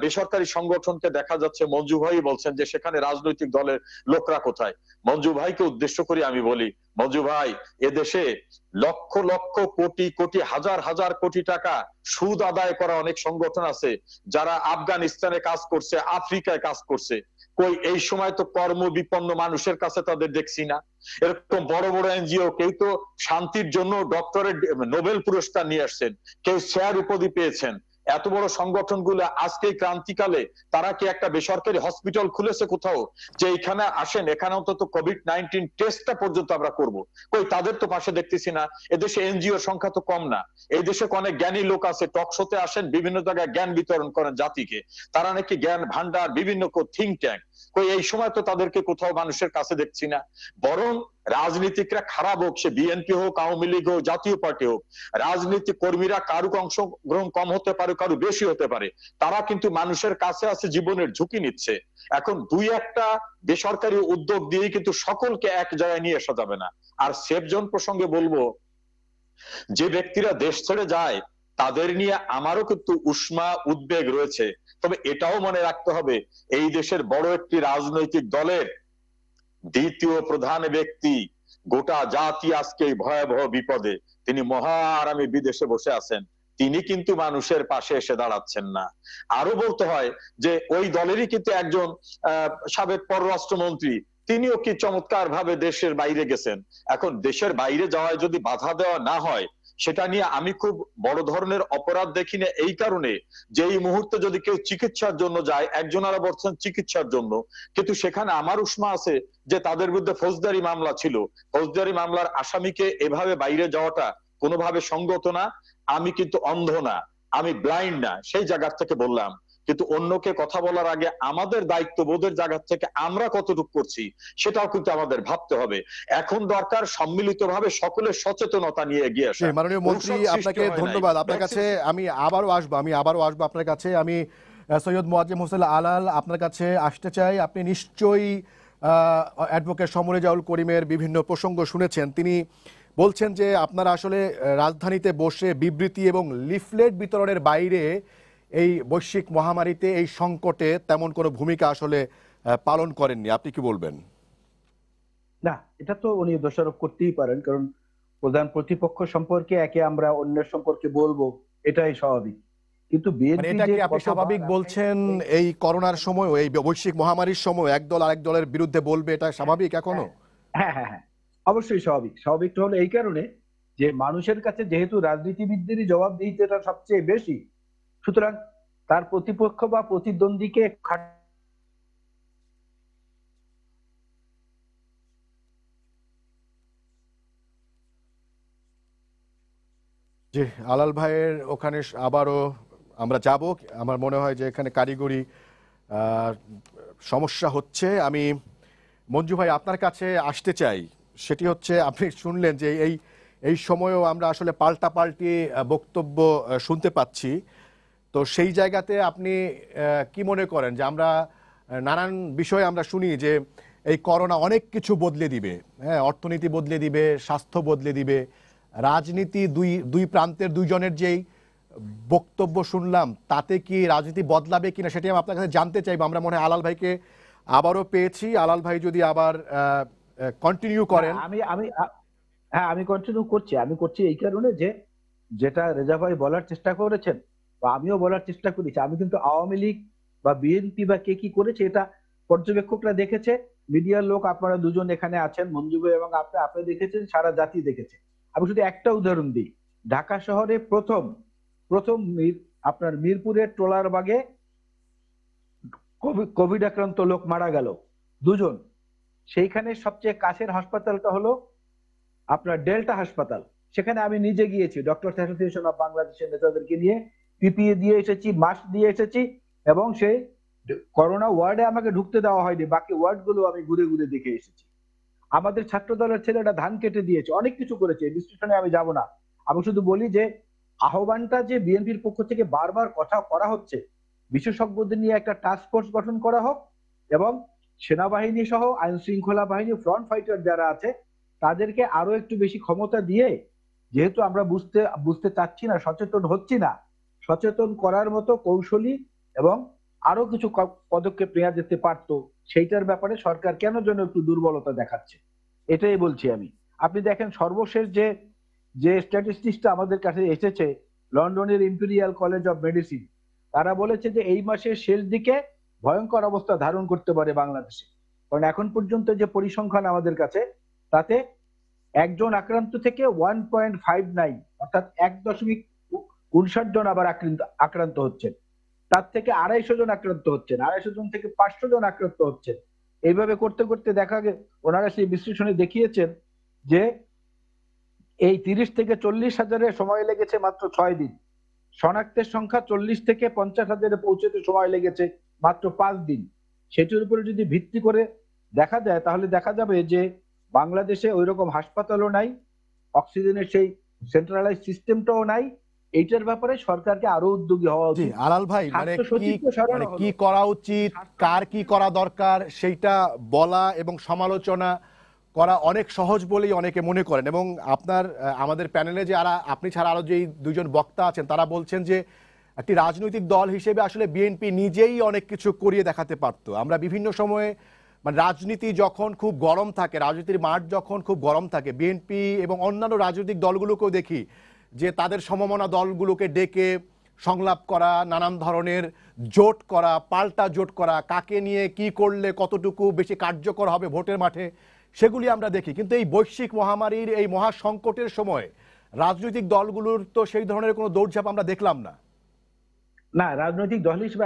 বেসরকারি সংগঠনকে দেখা যাচ্ছে, মঞ্জু ভাই বলছেন যে সেখানে রাজনৈতিক দলের লোকরা কোথায়। মঞ্জু ভাইকে উদ্দেশ্য করে আমি বলি, মঞ্জু ভাই, এদেশে লক্ষ লক্ষ কোটি কোটি হাজার হাজার কোটি টাকা সুদ আদায় করা অনেক সংগঠন আছে, যারা আফগানিস্তানে কাজ করছে, আফ্রিকায় কাজ করছে। কই এই সময় তো কর্মবিপন্ন মানুষের কাছে তাদের দেখছি না। এরকম বড় বড় এনজিও, কেউ তো শান্তির জন্য ডক্টরেট নোবেল পুরস্কার নিয়ে আসছেন, কেউ স্যার উপাধি পেয়েছেন। এত বড় সংগঠনগুলো আজকে ক্রান্তিকালে তারা কি একটা বেসরকারি হসপিটাল খুলেছে কোথাও যে এখানে আসেন, এখানে অন্তত কোভিড-19 টেস্টটা পর্যন্ত আমরা করব? কই তাদের তো পাশে দেখতেছি না। এদেশে এনজিওর সংখ্যা তো কম না। এই দেশে অনেক জ্ঞানী লোক আছে, টক শোতে আসেন, বিভিন্ন জায়গায় জ্ঞান বিতরণ করেন জাতিকে, তারা নাকি জ্ঞান ভান্ডার, বিভিন্ন থিঙ্ক ট্যাঙ্ক, কই এই সময় তো তাদেরকে কোথাও মানুষের কাছে দেখছি না। বরং রাজনীতিকরা খারাপ হোক, সে বিএনপি হোক, আওয়ামী লীগ হোক, জাতীয় পার্টি হোক, রাজনীতিক কর্মীরা কারু অংশগ্রহণ কম হতে পারে, কারু বেশি হতে পারে, তারা কিন্তু মানুষের কাছে আছে, জীবনের ঝুঁকি নিচ্ছে। এখন দুই একটা বেসরকারি উদ্যোগ দিয়ে কিন্তু সকলকে এক জায়গায় নিয়ে আসা যাবে না। আর সেফ জোন প্রসঙ্গে বলবো, যে ব্যক্তিরা দেশ ছেড়ে যায় তাদের নিয়ে আমারও কিন্তু উষ্মা উদ্বেগ রয়েছে। তবে এটাও মনে রাখতে হবে, এই দেশের বড় একটি রাজনৈতিক দলের দ্বিতীয় প্রধান ব্যক্তি, গোটা জাতি আজকে ভয়াবহ বিপদে, তিনি মহারামে বিদেশে বসে আছেন, তিনি কিন্তু মানুষের পাশে এসে দাঁড়াচ্ছেন না। আরো বলতে হয় যে ওই দলেরই কিন্তু একজন সাবেক পররাষ্ট্রমন্ত্রী, তিনিও কি চমৎকার ভাবে দেশের বাইরে গেছেন। এখন দেশের বাইরে যাওয়ায় যদি বাধা দেওয়া না হয়, সেটা নিয়ে আমি খুব বড় ধরনের অপরাধ দেখি না। এই কারণে যে এই মুহূর্তে যদি কেউ চিকিৎসার জন্য যায়, একজনারা বলছেন চিকিৎসার জন্য, কিন্তু সেখানে আমার উষ্মা আছে যে তাদের বিরুদ্ধে ফৌজদারি মামলা ছিল, ফৌজদারি মামলার আসামিকে এভাবে বাইরে যাওয়াটা কোনোভাবে সঙ্গত না। আমি কিন্তু অন্ধ না, আমি ব্লাইন্ড না, সেই জায়গা থেকে বললাম। কিন্তু অন্যকে কথা বলার আগে আমাদের দায়িত্ববোধের জায়গা থেকে আমরা কতটুকু করছি সেটাও কিন্তু আমাদের ভাবতে হবে। এখন দরকার সম্মিলিতভাবে সকলের সচেতনতা নিয়ে এগিয়ে আসা। মাননীয় মন্ত্রী, আপনাকে ধন্যবাদ। আপনার কাছে আমি আবারও আসবো আপনার কাছে। আমি সৈয়দ মোয়াজ্জেম হোসেন আলাল আপনার কাছে আসতে চাই। আপনি নিশ্চয়ই অ্যাডভোকেট সমরেজাউল করিমের বিভিন্ন প্রসঙ্গ শুনেছেন। তিনি বলছেন যে আপনারা আসলে রাজধানীতে বসে বিবৃতি এবং লিফলেট বিতরণের বাইরে এই বৈশ্বিক মহামারীতে, এই সংকটে তেমন কোনো ভূমিকা আসলে পালন করেননি। আপনি কি বলবেন? না, এটা তো উনি দোষারোপ করতেই পারেন, কারণ প্রধান প্রতিপক্ষ সম্পর্কে একে আমরা অন্যের সম্পর্কে বলবো, এটাই স্বাভাবিক। কিন্তু মানে এটা কি আপনি স্বাভাবিক বলছেন এই করোনার সময়, এই বৈশ্বিক মহামারীর সময় একদল আরেক দলের বিরুদ্ধে বলবে, এটা স্বাভাবিক এখনো? হ্যাঁ হ্যাঁ হ্যাঁ, অবশ্যই স্বাভাবিক। স্বাভাবিকটা হলো এই কারণে যে মানুষের কাছে যেহেতু রাজনীতিবিদদেরই জবাবদিহিতাটা সবচেয়ে বেশি, সুতরাং তার প্রতিপক্ষ বা প্রতিদ্বন্দ্বীকে জি, আলাল ভাইয়ের ওখানে আবারও আমরা যাব। আমার মনে হয় যে এখানে কারিগরি আহ, সমস্যা হচ্ছে। আমি মঞ্জু ভাই আপনার কাছে আসতে চাই। সেটি হচ্ছে, আপনি শুনলেন যে এই সময়েও আমরা আসলে পাল্টাপাল্টি বক্তব্য শুনতে পাচ্ছি। তো সেই জায়গাতে আপনি কি মনে করেন যে আমরা নানান বিষয়ে আমরা শুনি যে এই করোনা অনেক কিছু বদলে দিবে, হ্যাঁ, অর্থনীতি বদলে দিবে, স্বাস্থ্য বদলে দিবে, রাজনীতি দুই প্রান্তের দুইজনের যেই বক্তব্য শুনলাম তাতে কি রাজনীতি বদলাবে কিনা সেটি আমি আপনার কাছে জানতে চাইবো। আমরা মনে হয় আলাল ভাইকে আবারও পেয়েছি। আলাল ভাই যদি আবার কন্টিনিউ করেন। হ্যাঁ, আমি কন্টিনিউ করছি। আমি করছি এই কারণে যে যেটা রেজা ভাই বলার চেষ্টা করেছেন বা আমিও বলার চেষ্টা করেছি, আমি কিন্তু আওয়ামী লীগ বা বিএনপি বা কে কি করেছে এটা পর্যবেক্ষকরা দেখেছে, মিডিয়ার লোক আপনারা দুজন এখানে আছেন, মঞ্জু ভাই এবং আপনি দেখেছেন, সারা জাতি দেখেছে। আমি শুধু একটা উদাহরণ দিই। ঢাকা শহরে প্রথম প্রথম আপনার মিরপুরের ট্রলারবাগে কোভিড আক্রান্ত লোক মারা গেল, দুজন। সেইখানে সবচেয়ে কাছের হাসপাতালটা হলো আপনার ডেল্টা হাসপাতাল। সেখানে আমি নিজে গিয়েছি, ডক্টরস অ্যাসোসিয়েশন অফ বাংলাদেশের নেতাদেরকে নিয়ে পিপিই দিয়ে এসেছি, মাস্ক দিয়ে এসেছি, এবং সেই করোনা ওয়ার্ডে আমাকে ঢুকতে দেওয়া হয়নি, বাকি ওয়ার্ড গুলো আমি ঘুরে ঘুরে দেখে এসেছি। আমাদের ছাত্র দলের ছেলেটা ধান কেটে দিয়েছে, অনেক কিছু করেছে, বিশ্লেষণে আমি যাব না। আমি শুধু বলি যে আহ্বানটা যে বিএনপির পক্ষ থেকে বারবার কথা করা হচ্ছে, বিশেষজ্ঞদের নিয়ে একটা টাস্ক ফোর্স গঠন করা হোক, এবং সেনাবাহিনী সহ আইন শৃঙ্খলা বাহিনী ফ্রন্ট ফাইটার যারা আছে তাদেরকে আরো একটু বেশি ক্ষমতা দিয়ে, যেহেতু আমরা বুঝতে চাচ্ছি না, সচেতন হচ্ছি না, সচেতন করার মতো কৌশলী এবং আরো কিছু পদক্ষেপ নেওয়া যেতে পারতো। সেইটার ব্যাপারে সরকার কেন যেন একটু দুর্বলতা দেখাচ্ছে, এটাই বলছি আমি। আপনি দেখেন সর্বশেষ যে যে স্ট্যাটিস্টিক্সটা আমাদের কাছে এসেছে লন্ডনের ইম্পেরিয়াল কলেজ অফ মেডিসিন, তারা বলেছে যে এই মাসের শেষ দিকে ভয়ঙ্কর অবস্থা ধারণ করতে পারে বাংলাদেশে। কারণ এখন পর্যন্ত যে পরিসংখ্যান আমাদের কাছে, তাতে একজন আক্রান্ত থেকে 1.59 অর্থাৎ 1.59 জন আবার আক্রান্ত হচ্ছেন, তার থেকে 250 জন আক্রান্ত হচ্ছেন, 250 জন থেকে 500 জন আক্রান্ত হচ্ছেন। এইভাবে করতে করতে দেখা গে ওনারা সেই বিশ্লেষণে দেখিয়েছেন যে এই 30 থেকে 40 হাজারের সময় লেগেছে মাত্র 6 দিন, শনাক্তের সংখ্যা 40 থেকে 50 হাজারে পৌঁছতে সময় লেগেছে মাত্র 5 দিন। সেটির উপরে যদি ভিত্তি করে দেখা যায় তাহলে দেখা যাবে যে বাংলাদেশে ওই রকম হাসপাতালও নাই, অক্সিজেনের সেই সেন্ট্রালাইজ সিস্টেমটাও নাই। এইটার ব্যাপারে সরকারকে আরো উদ্যোগী হওয়া জি, উচিত। আলাল ভাই, মানে কি করা উচিত, কার কি করা দরকার সেইটা বলা এবং সমালোচনা করা অনেক সহজ বলেই অনেকে মনে করেন। এবং আপনার আমাদের প্যানেলে যে আপনি ছাড়া আরো যে দুজন বক্তা আছেন তারা বলছেন যে একটি রাজনৈতিক দল হিসেবে আসলে বিএনপি নিজেই অনেক কিছু করিয়ে দেখাতে পারতো। আমরা বিভিন্ন সময়ে, মানে রাজনীতি যখন খুব গরম থাকে, রাজনীতির মাঠ যখন খুব গরম থাকে, বিএনপি এবং অন্যান্য রাজনৈতিক দলগুলোকেও দেখি যে তাদের সমমনা দলগুলোকে ডেকে সংলাপ করা, নানান ধরনের জোট করা, পাল্টা জোট করা, কাকে নিয়ে কি করলে কতটুকু বেশি কার্যকর হবে ভোটের মাঠে, সেগুলি আমরা দেখি। কিন্তু এই বৈশ্বিক মহামারীর এই মহা সংকটের সময় রাজনৈতিক দলগুলোর তো সেই ধরনের কোনো দৌড়ঝাঁপ আমরা দেখলাম না। না, রাজনৈতিক দল হিসেবে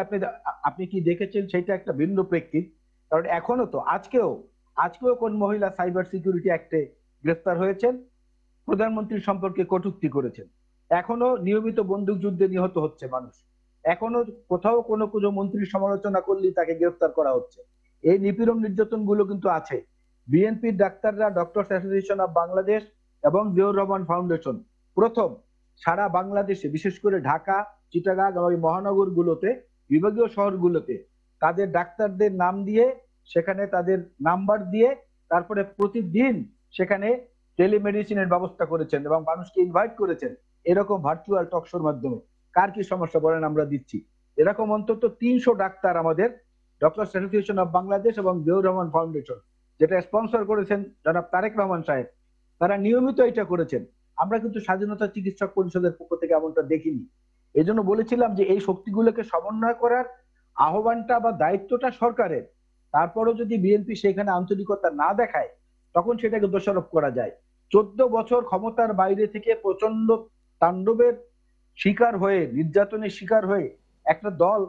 আপনি কি দেখেছেন সেটা একটা ভিন্ন প্রেক্ষিত। কারণ এখনো তো আজকেও কোন মহিলা সাইবার সিকিউরিটি অ্যাক্টে গ্রেফতার হয়েছেন, প্রধানমন্ত্রীর সম্পর্কে কটূক্তি করেছেন। এখনো নিয়মিত বন্দুক যুদ্ধে নিহত হচ্ছে মানুষ, এখনো কোথাও কোনো মন্ত্রীর সমালোচনা করলেই তাকে গ্রেফতার করা হচ্ছে। এই নিপীড়ন নির্যাতন গুলো কিন্তু আছে। বিএনপির ডাক্তাররা, ডক্টরস অ্যাসোসিয়েশন অফ বাংলাদেশ এবং জিয়াউর রহমান ফাউন্ডেশন প্রথম সারা বাংলাদেশে, বিশেষ করে ঢাকা, চিটাগাং এবং মহানগর গুলোতে, বিভাগীয় শহরগুলোতে তাদের ডাক্তারদের নাম দিয়ে, সেখানে তাদের নাম্বার দিয়ে, তারপরে প্রতিদিন সেখানে টেলিমেডিসিনের ব্যবস্থা করেছেন এবং মানুষকে ইনভাইট করেছেন এরকম ভার্চুয়াল টকশোর মাধ্যমে। কার কি সমস্যা বলেন, আমরা দিচ্ছি। এরকম অন্তত 300 ডাক্তার আমাদের ডক্টরস অ্যাসোসিয়েশন অফ বাংলাদেশ এবং জিয়াউর রহমান ফাউন্ডেশন, যেটা স্পন্সর করেছেন জনাব তারেক রহমান সাহেব, তারা নিয়মিত এটা করেছেন। আমরা কিন্তু স্বাধীনতা চিকিৎসক পরিষদের পক্ষ থেকে এমনটা দেখিনি। এই জন্য বলেছিলাম যে এই শক্তিগুলোকে সমন্বয় করার আহ্বানটা বা দায়িত্বটা সরকারের। তারপরও যদি বিএনপি সেখানে আন্তরিকতা না দেখায় তখন সেটাকে দোষারোপ করা যায়। 14 বছর ক্ষমতার বাইরে থেকে প্রচন্ড তাণ্ডবের শিকার হয়ে, নির্যাতনের শিকার হয়ে একটা দল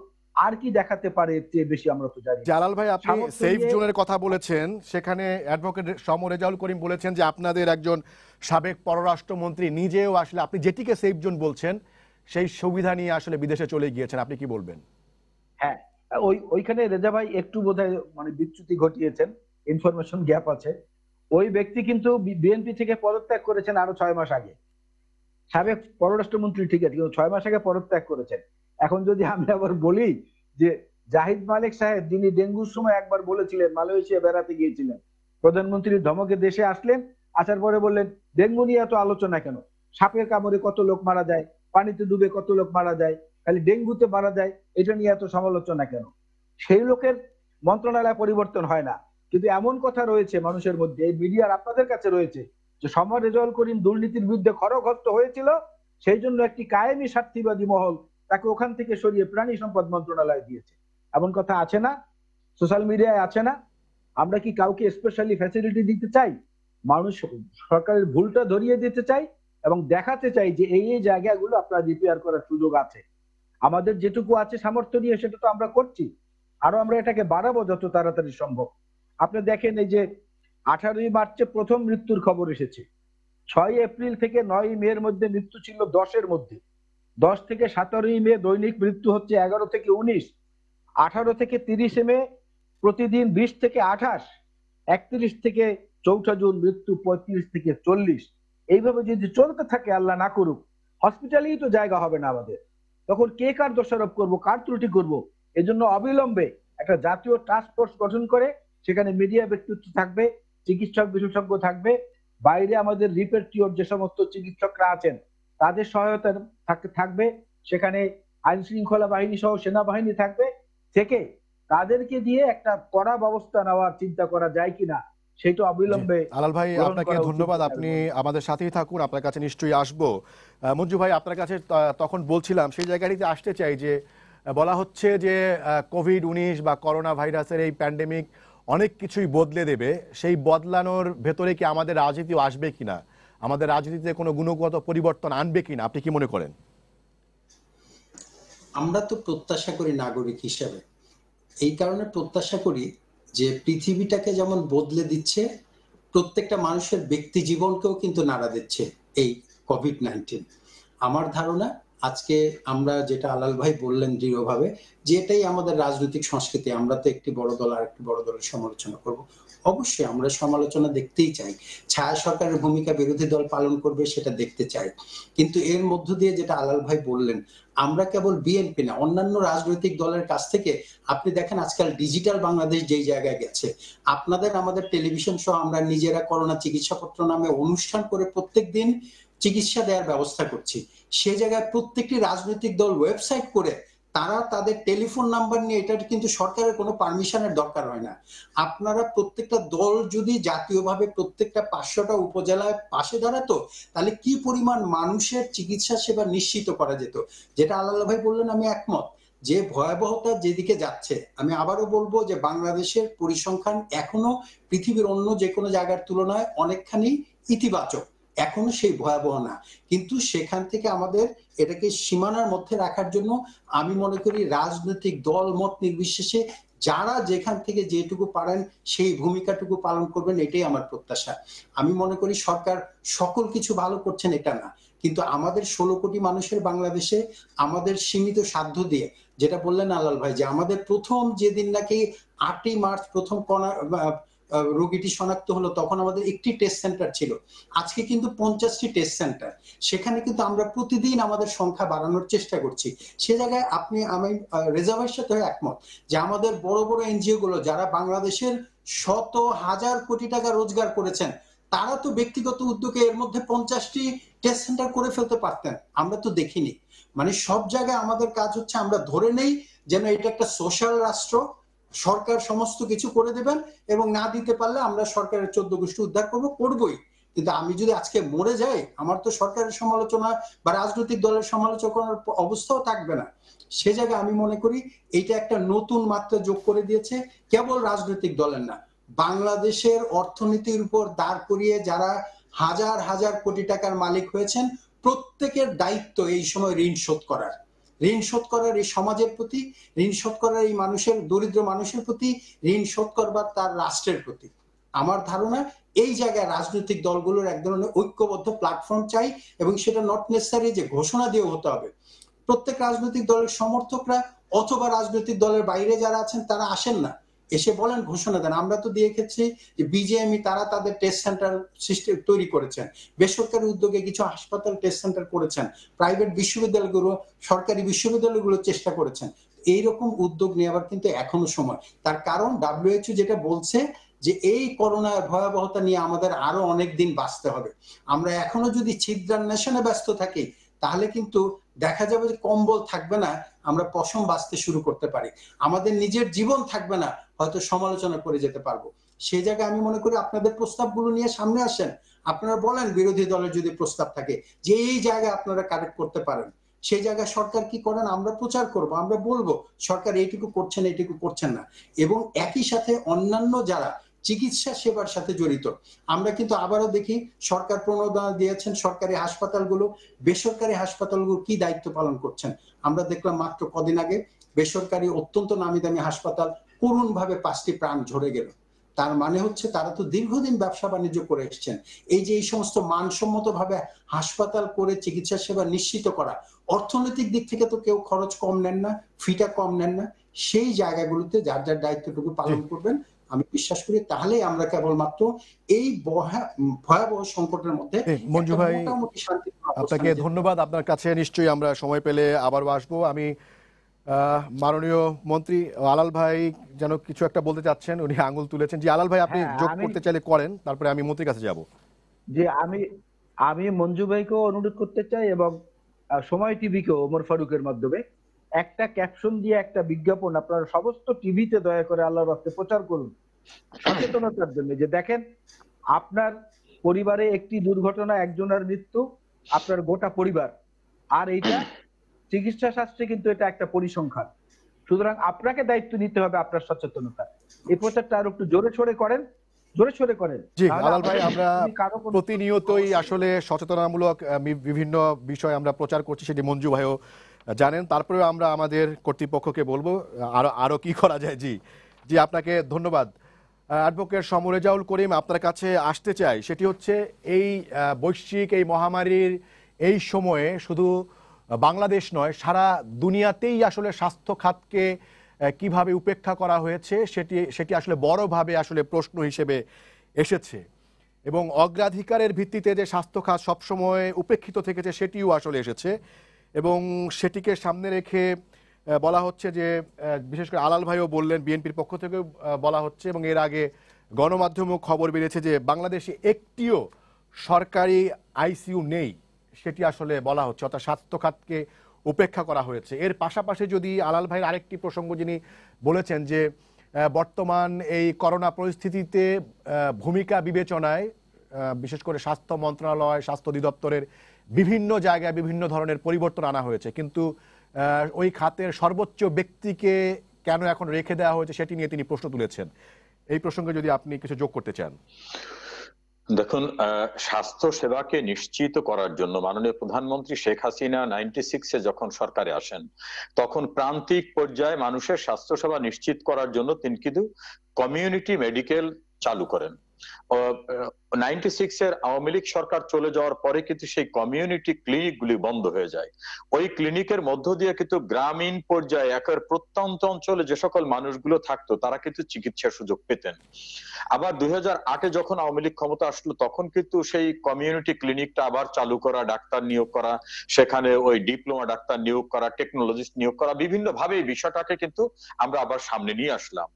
আর কি দেখাতে পারে এর চেয়ে বেশি আমরা তো জানি না। জালাল ভাই, আপনি সামর্থ্য সেফ নিয়ে জোনের কথা বলেছেন, সেখানে অ্যাডভোকেট রেজাউল করিম বলেছেন যে আপনাদের একজন সাবেক পররাষ্ট্রমন্ত্রী নিজেও আসলে আপনি যেটিকে সেফ জোন বলছেন সেই সুবিধা নিয়ে আসলে বিদেশে চলে গিয়েছেন, আপনি কি বলবেন? হ্যাঁ, ওইখানে রেজা ভাই একটু বোধহয় মানে বিচ্যুতি ঘটিয়েছেন, ইনফরমেশন গ্যাপ আছে। ওই ব্যক্তি কিন্তু বিএনপি থেকে পদত্যাগ করেছেন আরো 6 মাস আগে। সাবেক পররাষ্ট্রমন্ত্রী ঠিক আছে, কিন্তু 6 মাস আগে পদত্যাগ করেছেন। এখন যদি আমি আবার বলি যে জাহিদ মালিক সাহেব, যিনি ডেঙ্গুর সময় একবার বলেছিলেন, মালয়েশিয়া বেড়াতে গিয়েছিলেন, প্রধানমন্ত্রীর ধমকে দেশে আসলেন, আসার পরে বললেন ডেঙ্গু নিয়ে এত আলোচনা কেন, সাপের কামড়ে কত লোক মারা যায়, পানিতে ডুবে কত লোক মারা যায়, খালি ডেঙ্গুতে মারা যায়, এটা নিয়ে এত সমালোচনা কেন? সেই লোকের মন্ত্রণালয় পরিবর্তন হয় না, কিন্তু এমন কথা রয়েছে মানুষের মধ্যে, এই মিডিয়ার আপনাদের কাছে রয়েছে, যে সমাজ রেজাউল করিম দুর্নীতির বিরুদ্ধে খড়গহস্ত হয়েছিল, সেই জন্য একটি কায়েমি স্বার্থীবাদী মহল তাকে ওখান থেকে সরিয়ে প্রাণী সম্পদ মন্ত্রণালয় দিয়েছে। এমন কথা আছে না? সোশ্যাল মিডিয়ায় আছে না? আমরা কি কাউকে স্পেশালি ফ্যাসিলিটি দিতে চাই? মানুষ সরকারের ভুলটা ধরিয়ে দিতে চাই এবং দেখাতে চাই যে এই এই জায়গাগুলো আপনার রিপেয়ার করার সুযোগ আছে। আমাদের যেটুকু আছে সামর্থ্য নিয়ে সেটা তো আমরা করছি, আরো আমরা এটাকে বাড়াবো যত তাড়াতাড়ি সম্ভব। আপনি দেখেন এই যে 18ই মার্চে প্রথম মৃত্যুর খবর এসেছে, 6 এপ্রিল থেকে 9 মের মধ্যে মৃত্যু ছিল 10-এর মধ্যে, 10 থেকে 17ই মে দৈনিক মৃত্যু হচ্ছে 11 থেকে 19, 18 থেকে 30 মে প্রতিদিন 20 থেকে 28, 31 থেকে 4 জুন মৃত্যু 35 থেকে 40। এইভাবে যদি চলতে থাকে, আল্লাহ না করুক, হসপিটালেই তো জায়গা হবে না আমাদের, তখন কে কার দোষারোপ করব, কার ত্রুটি করব? এজন্য অবিলম্বে একটা জাতীয় টাস্ক ফোর্স গঠন করে সেখানে মিডিয়া ব্যক্তিত্ব থাকবে, চিকিৎসক বিশেষজ্ঞ থাকবে, বাইরে আমাদের রিপেট্রিওর যে সমস্ত চিকিৎসকরা আছেন তাদের সহায়তা থাকবে, সেখানে আইন শৃঙ্খলা বাহিনী সহ সেনাবাহিনী থাকবে, থেকে তাদেরকে দিয়ে একটা কড়া ব্যবস্থা নেওয়ার চিন্তা করা যায় কিনা সেটা অবিলম্বে। আলাল ভাই, আপনাকে ধন্যবাদ, আপনি আমাদের সাথেই থাকুন, আপনার কাছে নিশ্চয়ই আসবো। মঞ্জু ভাই, আপনার কাছে তখন বলছিলাম সেই জায়গাটিতে আসতে চাই যে বলা হচ্ছে যে কোভিড-19 বা করোনা ভাইরাসের এই প্যান্ডেমিক অনেক কিছুই বদলে দেবে, সেই বদলানোর ভেতরে কি আমাদের রাজনীতিও আসবে কিনা, আমাদের রাজনীতিতে কোনো গুণগত পরিবর্তন আনবে কিনা, আপনি কি মনে করেন? আমরা তো প্রত্যাশা করি নাগরিক হিসেবে, এই কারণে প্রত্যাশা করি যে পৃথিবীটাকে যেমন বদলে দিচ্ছে, প্রত্যেকটা মানুষের ব্যক্তি জীবনকেও কিন্তু নাড়া দিচ্ছে এই কোভিড-19। আমার ধারণা আজকে আমরা যেটা আলাল ভাই বললেন দৃঢ়ভাবে, যে এটাই আমাদের রাজনৈতিক সংস্কৃতি, আমরা তো একটি বড় দল আর একটি বড় দলের সমালোচনা করব, অবশ্যই আমরা সমালোচনা দেখতেই চাই, ছায়া সরকারের ভূমিকা বিরোধী দল পালন করবে সেটা দেখতে চাই, কিন্তু এর মধ্য দিয়ে যেটা আলাল ভাই বললেন, আমরা কেবল বিএনপি না, অন্যান্য রাজনৈতিক দলের কাছ থেকে আপনি দেখেন আজকাল ডিজিটাল বাংলাদেশ যেই জায়গায় গেছে, আপনাদের আমাদের টেলিভিশন সহ আমরা নিজেরা করোনা চিকিৎসাপত্র নামে অনুষ্ঠান করে প্রত্যেকদিন চিকিৎসা দেওয়ার ব্যবস্থা করছি। সে জায়গায় প্রত্যেকটি রাজনৈতিক দল ওয়েবসাইট করে তারা তাদের টেলিফোন নাম্বার নিয়ে, এটা কিন্তু সরকারের কোনো পারমিশনের দরকার হয় না। আপনারা প্রত্যেকটা দল যদি জাতীয়ভাবে প্রত্যেকটা 500টা উপজেলায় পাশে দাঁড়াতো, তাহলে কি পরিমাণ মানুষের চিকিৎসা সেবা নিশ্চিত করা যেত। যেটা আল্লাহ ভাই বললেন, আমি একমত, যে ভয়াবহতা যেদিকে যাচ্ছে, আমি আবারও বলবো যে বাংলাদেশের পরিসংখ্যান এখনো পৃথিবীর অন্য যে কোনো জায়গার তুলনায় অনেকখানি ইতিবাচক, এখনো সেই ভয়াবহ না, কিন্তু সেখান থেকে আমাদের এটাকে সীমানার মধ্যে রাখার জন্য আমি মনে করি রাজনৈতিক দল মত নির্বিশেষে যারা যেখান থেকে যেটুকু পারেন সেই ভূমিকাটুকু পালন করবেন, এটাই আমার প্রত্যাশা। আমি মনে করি সরকার সকল কিছু ভালো করছেন এটা না, কিন্তু আমাদের 16 কোটি মানুষের বাংলাদেশে আমাদের সীমিত সাধ্য দিয়ে, যেটা বললেন আলাল ভাই, যে আমাদের প্রথম যেদিন নাকি 8ই মার্চ প্রথম রোগীটি শনাক্ত হলো, তখন আমাদের একটি টেস্ট সেন্টার ছিল, আজকে কিন্তু 50টি টেস্ট সেন্টার, সেখানে কিন্তু আমরা প্রতিদিন আমাদের সংখ্যা বাড়ানোর চেষ্টা করছি। সে জায়গায় আমি রেজার্ভের সাথে একমত যে আমাদের বড় বড় এনজিও গুলো যারা বাংলাদেশের শত হাজার কোটি টাকা রোজগার করেছেন, তারা তো ব্যক্তিগত উদ্যোগে এর মধ্যে 50টি টেস্ট সেন্টার করে ফেলতে পারতেন, আমরা তো দেখিনি। মানে সব জায়গায় আমাদের কাজ হচ্ছে আমরা ধরে নেই যেন এটা একটা সোশ্যাল রাষ্ট্র, সরকার সমস্ত কিছু করে দেবেন এবং না দিতে পারলে আমরা সরকারের 14 গোষ্ঠী উদ্ধার করবই। কিন্তু আমি যদি আজকে মরে যাই, আমার তো সরকারের সমালোচনা বা রাজনৈতিক দলের সমালোচনার অবস্থাও থাকবে না। সে জায়গায় আমি মনে করি এইটা একটা নতুন মাত্রা যোগ করে দিয়েছে, কেবল রাজনৈতিক দলের না, বাংলাদেশের অর্থনীতির উপর দাঁড় করিয়ে যারা হাজার হাজার কোটি টাকার মালিক হয়েছেন, প্রত্যেকের দায়িত্ব এই সময় ঋণ শোধ করার। ঋণ শোধ করার এই সমাজের প্রতি, ঋণ শোধ করার এই মানুষের, দরিদ্র মানুষের প্রতি, ঋণ শোধ করবার তার রাষ্ট্রের প্রতি। আমার ধারণা এই জায়গায় রাজনৈতিক দলগুলোর এক ধরনের ঐক্যবদ্ধ প্ল্যাটফর্ম চাই, এবং সেটা নট নেসেসারি যে ঘোষণা দিয়ে হতে হবে। প্রত্যেক রাজনৈতিক দলের সমর্থকরা অথবা রাজনৈতিক দলের বাইরে যারা আছেন তারা আসেন না, এসে বলেন, ঘোষণা দেন। আমরা তো দিয়ে গেছি যে বিজেএমই তারা তাদের টেস্ট সেন্টার সিস্টেম তৈরি করেছেন, বেসরকারি উদ্যোগে কিছু হাসপাতাল টেস্ট সেন্টার করেছেন, প্রাইভেট বিশ্ববিদ্যালয়গুলো, সরকারি বিশ্ববিদ্যালয়গুলো চেষ্টা করেছেন। এইরকম উদ্যোগ নেওয়ার কিন্তু এখনো সময়। তার কারণ WHO যেটা বলছে যে এই করোনার ভয়াবহতা নিয়ে আমাদের আরো অনেক দিন বাঁচতে হবে। আমরা এখনো যদি ছিদ্রান্বেষণে ব্যস্ত থাকি তাহলে কিন্তু দেখা যাবে যে কম্বল থাকবে না, আমরা পশম বাঁচতে শুরু করতে পারি, আমাদের নিজের জীবন থাকবে না, হয়তো সমালোচনা করে যেতে পারবো। সেই জায়গায় আমি মনে করি আপনাদের প্রস্তাবগুলো নিয়ে সামনে আসেন, আপনারা বলেন বিরোধী দলের যদি প্রস্তাব থাকে যে এই জায়গায় আপনারা কারেক্ট করতে পারেন, সেই জায়গায় সরকার কি করেন আমরা প্রচার করব, আমরা বলবো সরকার এইটুকু করছেন, এইটুকু করছেন না। এবং একই সাথে অন্যান্য যারা চিকিৎসা সেবার সাথে জড়িত, আমরা কিন্তু আবারও দেখি সরকার প্রণোদনা দিয়েছেন সরকারি হাসপাতালগুলো, বেসরকারি হাসপাতালগুলো কি দায়িত্ব পালন করছেন। আমরা দেখলাম মাত্র কদিন আগে বেসরকারি অত্যন্ত নামি দামি হাসপাতাল করুণ ভাবে 5টি প্রাণ ঝরে গেল। তার মানে হচ্ছে তারা তো দীর্ঘদিন ব্যবসা বাণিজ্য করে এসছেন। এই যে এই সমস্ত মানসম্মত ভাবে হাসপাতাল করে চিকিৎসা সেবা নিশ্চিত করা, অর্থনৈতিক দিক থেকে তো কেউ খরচ কম নেন না, ফিটা কম নেন না, সেই জায়গাগুলোতে যার যার দায়িত্বটুকু পালন করবেন, আমি বিশ্বাস করি তাহলেই আমরা কেবলমাত্র এই ভয়াবহ সংকটের মধ্যে। মঞ্জু ভাই, আপনাকে ধন্যবাদ। আপনার কাছে নিশ্চয়ই আমরা সময় পেলে আবার আসবো। আমি মাননীয় মন্ত্রী আলাল ভাই যেন কিছু একটা বলতে চাচ্ছেন, উনি আঙুল তুলেছেন। জি আলাল ভাই, আপনি যোগ করতে চাইলে করেন, তারপরে আমি মন্ত্রীর কাছে যাব। যে আমি মঞ্জু ভাইকেও অনুরোধ করতে চাই এবং সময় টিভিকেও ওমর ফারুকের মাধ্যমে একটা ক্যাপশন দিয়ে একটা বিজ্ঞাপন আপনারা সমস্ত টিভিতে দয়া করে আল্লাহর রাস্তায় প্রচার করুন, সচেতনতার জন্য। যে দেখেন, আপনার পরিবারে একটি দুর্ঘটনা, একজনের মৃত্যু, আপনার গোটা পরিবার, আর এইটা চিকিৎসা শাস্ত্রে কিন্তু এটা একটা পরিসংখ্যান। সুতরাং আপনাকে দায়িত্ব নিতে হবে আপনার সচেতনতা। এই প্রচারটা আর একটু জোরে সোরে করেন, জোরে সোরে করেন। জি আলাল ভাই, আমরা প্রতিনিয়তই আসলে সচেতনামূলক বিভিন্ন বিষয় আমরা প্রচার করছি, সেটি মঞ্জু ভাইও জানেন। তারপরেও আমরা আমাদের কর্তৃপক্ষকে বলবো আরো কি করা যায়। জি জি, আপনাকে ধন্যবাদ। অ্যাডভোকেট সমর রেজাউল করিম, আপনার কাছে আসতে চাই। সেটি হচ্ছে এই বৈশ্বিক এই মহামারীর এই সময়ে শুধু বাংলাদেশ নয়, সারা দুনিয়াতেই আসলে স্বাস্থ্য খাতকে কিভাবে উপেক্ষা করা হয়েছে সেটি আসলে বড়ভাবে আসলে প্রশ্ন হিসেবে এসেছে। এবং অগ্রাধিকারের ভিত্তিতে যে স্বাস্থ্য খাত সবসময় উপেক্ষিত থেকেছে সেটিও আসলে এসেছে। এবং সেটিকে সামনে রেখে বলা হচ্ছে যে, বিশেষ করে আলাল ভাইও বললেন, বিএনপির পক্ষ থেকেও বলা হচ্ছে, এবং এর আগে গণমাধ্যমেও খবর বেরিয়েছে যে বাংলাদেশে একটিও সরকারি আইসিইউ নেই, সেটি আসলে বলা হচ্ছে, অর্থাৎ স্বাস্থ্য খাতকে উপেক্ষা করা হয়েছে। এর পাশাপাশি যদি আলাল ভাইয়ের আরেকটি প্রসঙ্গ যিনি বলেছেন যে বর্তমান এই করোনা পরিস্থিতিতে ভূমিকা বিবেচনায় বিশেষ করে স্বাস্থ্য মন্ত্রণালয়, স্বাস্থ্য অধিদপ্তরের বিভিন্ন জায়গায় বিভিন্ন ধরনের পরিবর্তন আনা হয়েছে, কিন্তু ওই খাতের সর্বোচ্চ ব্যক্তিকে কেন এখন রেখে দেওয়া হয়েছে সেটি নিয়ে তিনি প্রশ্ন তুলেছেন। এই প্রসঙ্গে যদি আপনি কিছু যোগ করতে চান। দেখুন, স্বাস্থ্য সেবাকে নিশ্চিত করার জন্য মাননীয় প্রধানমন্ত্রী শেখ হাসিনা 96-এ যখন সরকারে আসেন, তখন প্রান্তিক পর্যায়ে মানুষের স্বাস্থ্য সেবা নিশ্চিত করার জন্য তিনি কিন্তু কমিউনিটি মেডিকেল চালু করেন। 96-এর আওয়ামী লীগ সরকার চলে যাওয়ার পরে কিন্তু সেই কমিউনিটি ক্লিনিক গুলি বন্ধ হয়ে যায়। ওই ক্লিনিকের মধ্য দিয়ে কিন্তু গ্রামীণ পর্যায়ে একের প্রত্যন্ত অঞ্চলে যে সকল মানুষগুলো থাকতো তারা কিন্তু চিকিৎসার সুযোগ পেতেন। আবার 2008-এ যখন আওয়ামী লীগ ক্ষমতা আসলো তখন কিন্তু সেই কমিউনিটি ক্লিনিকটা আবার চালু করা, ডাক্তার নিয়োগ করা, সেখানে ওই ডিপ্লোমা ডাক্তার নিয়োগ করা, টেকনোলজিস্ট নিয়োগ করা, বিভিন্ন ভাবে এই বিষয়টাকে কিন্তু আমরা আবার সামনে নিয়ে আসলাম।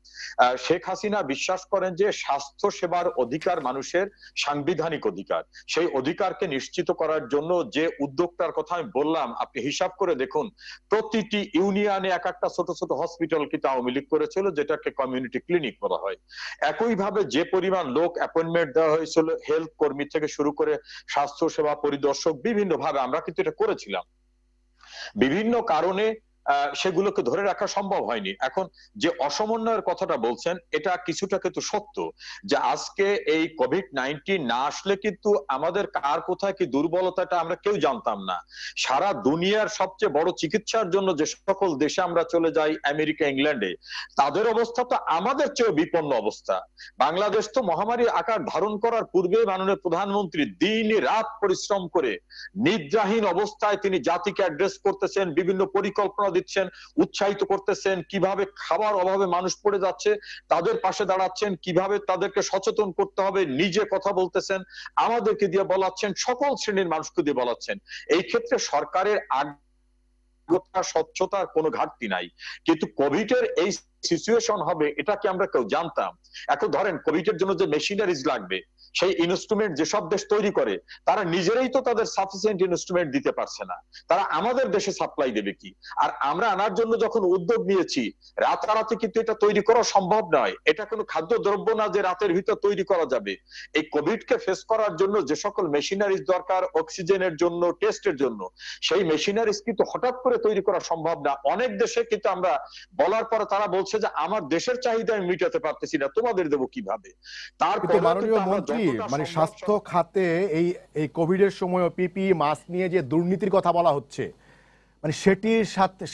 শেখ হাসিনা বিশ্বাস করেন যে স্বাস্থ্য সেবার অধিকার মানুষের সাংবিধানিক অধিকার, সেই অধিকারকে নিশ্চিত করার জন্য যে উদ্যোগটার কথা আমি বললাম, আপনি হিসাব করে দেখুন, প্রতিটি ইউনিয়নে এক একটা ছোট ছোট হসপিটাল কিন্তু আওয়ামী লীগ করেছিল, যেটাকে কমিউনিটি ক্লিনিক বলা হয়। একইভাবে যে পরিমাণ লোক অ্যাপয়েন্টমেন্ট দেওয়া হয়েছিল, হেলথ কর্মী থেকে শুরু করে স্বাস্থ্য সেবা পরিদর্শক, বিভিন্ন ভাবে আমরা কিন্তু এটা করেছিলাম। বিভিন্ন কারণে সেগুলোকে ধরে রাখা সম্ভব হয়নি। এখন যে অসমন্বয়ের কথাটা বলছেন, এটা কিছুটা কিন্তু সত্য, যে আজকে এই কোভিড-19 না আসলে কিন্তু আমাদের কার কোথায় কি দুর্বলতাটা আমরা কেউ জানতাম না। সারা দুনিয়ার সবচেয়ে বড় চিকিৎসার জন্য যে সকল দেশে আমরা চলে যাই, আমেরিকা, ইংল্যান্ডে, তাদের অবস্থা তো আমাদের চেয়ে বিপন্ন অবস্থা। বাংলাদেশ তো মহামারী আকার ধারণ করার পূর্বে মাননীয় প্রধানমন্ত্রী দিন রাত পরিশ্রম করে নিদ্রাহীন অবস্থায় তিনি জাতিকে অ্যাড্রেস করতেছেন, বিভিন্ন পরিকল্পনা দিচ্ছেন, উৎসাহিত করতেছেন, কিভাবে খাবার অভাবে মানুষ পড়ে যাচ্ছে তাদের পাশে দাঁড়াচ্ছেন, কিভাবে তাদেরকে সচেতন করতে হবে নিজে কথা বলতেছেন, আমাদেরকে দিয়ে বলাচ্ছেন, সকল শ্রেণীর মানুষকে দিয়ে বলাচ্ছেন। এই ক্ষেত্রে সরকারের স্বচ্ছতার কোনো ঘাটতি নাই। কিন্তু কোভিড এর এই সিচুয়েশন হবে এটা কি আমরা কেউ জানতাম? এখন ধরেন কোভিড এর জন্য যে মেশিনারিজ লাগবে, সেই ইনস্ট্রুমেন্ট যেসব দেশ তৈরি করে তারা নিজেরাই তো তাদের সাফিসিয়েন্ট ইনস্ট্রুমেন্ট দিতে পারছে না, তারা আমাদের দেশে সাপ্লাই দেবে কি? আর আমরা আনার জন্য যখন উদ্যোগ নিয়েছি, রাতারাতি কিন্তু এটা তৈরি করা সম্ভব নয়। এটা কোনো খাদ্যদ্রব্য না যে রাতের ভিতর তৈরি করা যাবে। এই কোভিড কে ফেস করার জন্য যে সকল মেশিনারিজ দরকার, অক্সিজেনের জন্য, টেস্টের জন্য, সেই মেশিনারিজ কিন্তু হঠাৎ করে তৈরি করা সম্ভব না। অনেক দেশে কিন্তু আমরা বলার পরে তারা বলছে যে আমার দেশের চাহিদা আমি মিটাতে পারতেছি না, তোমাদের দেবো কিভাবে? কিন্তু মাননীয় মন্ত্রী, মানে স্বাস্থ্য খাতে এই এই কোভিড এর সময় পিপি মাস্ক নিয়ে যে দুর্নীতির কথা বলা হচ্ছে, মানে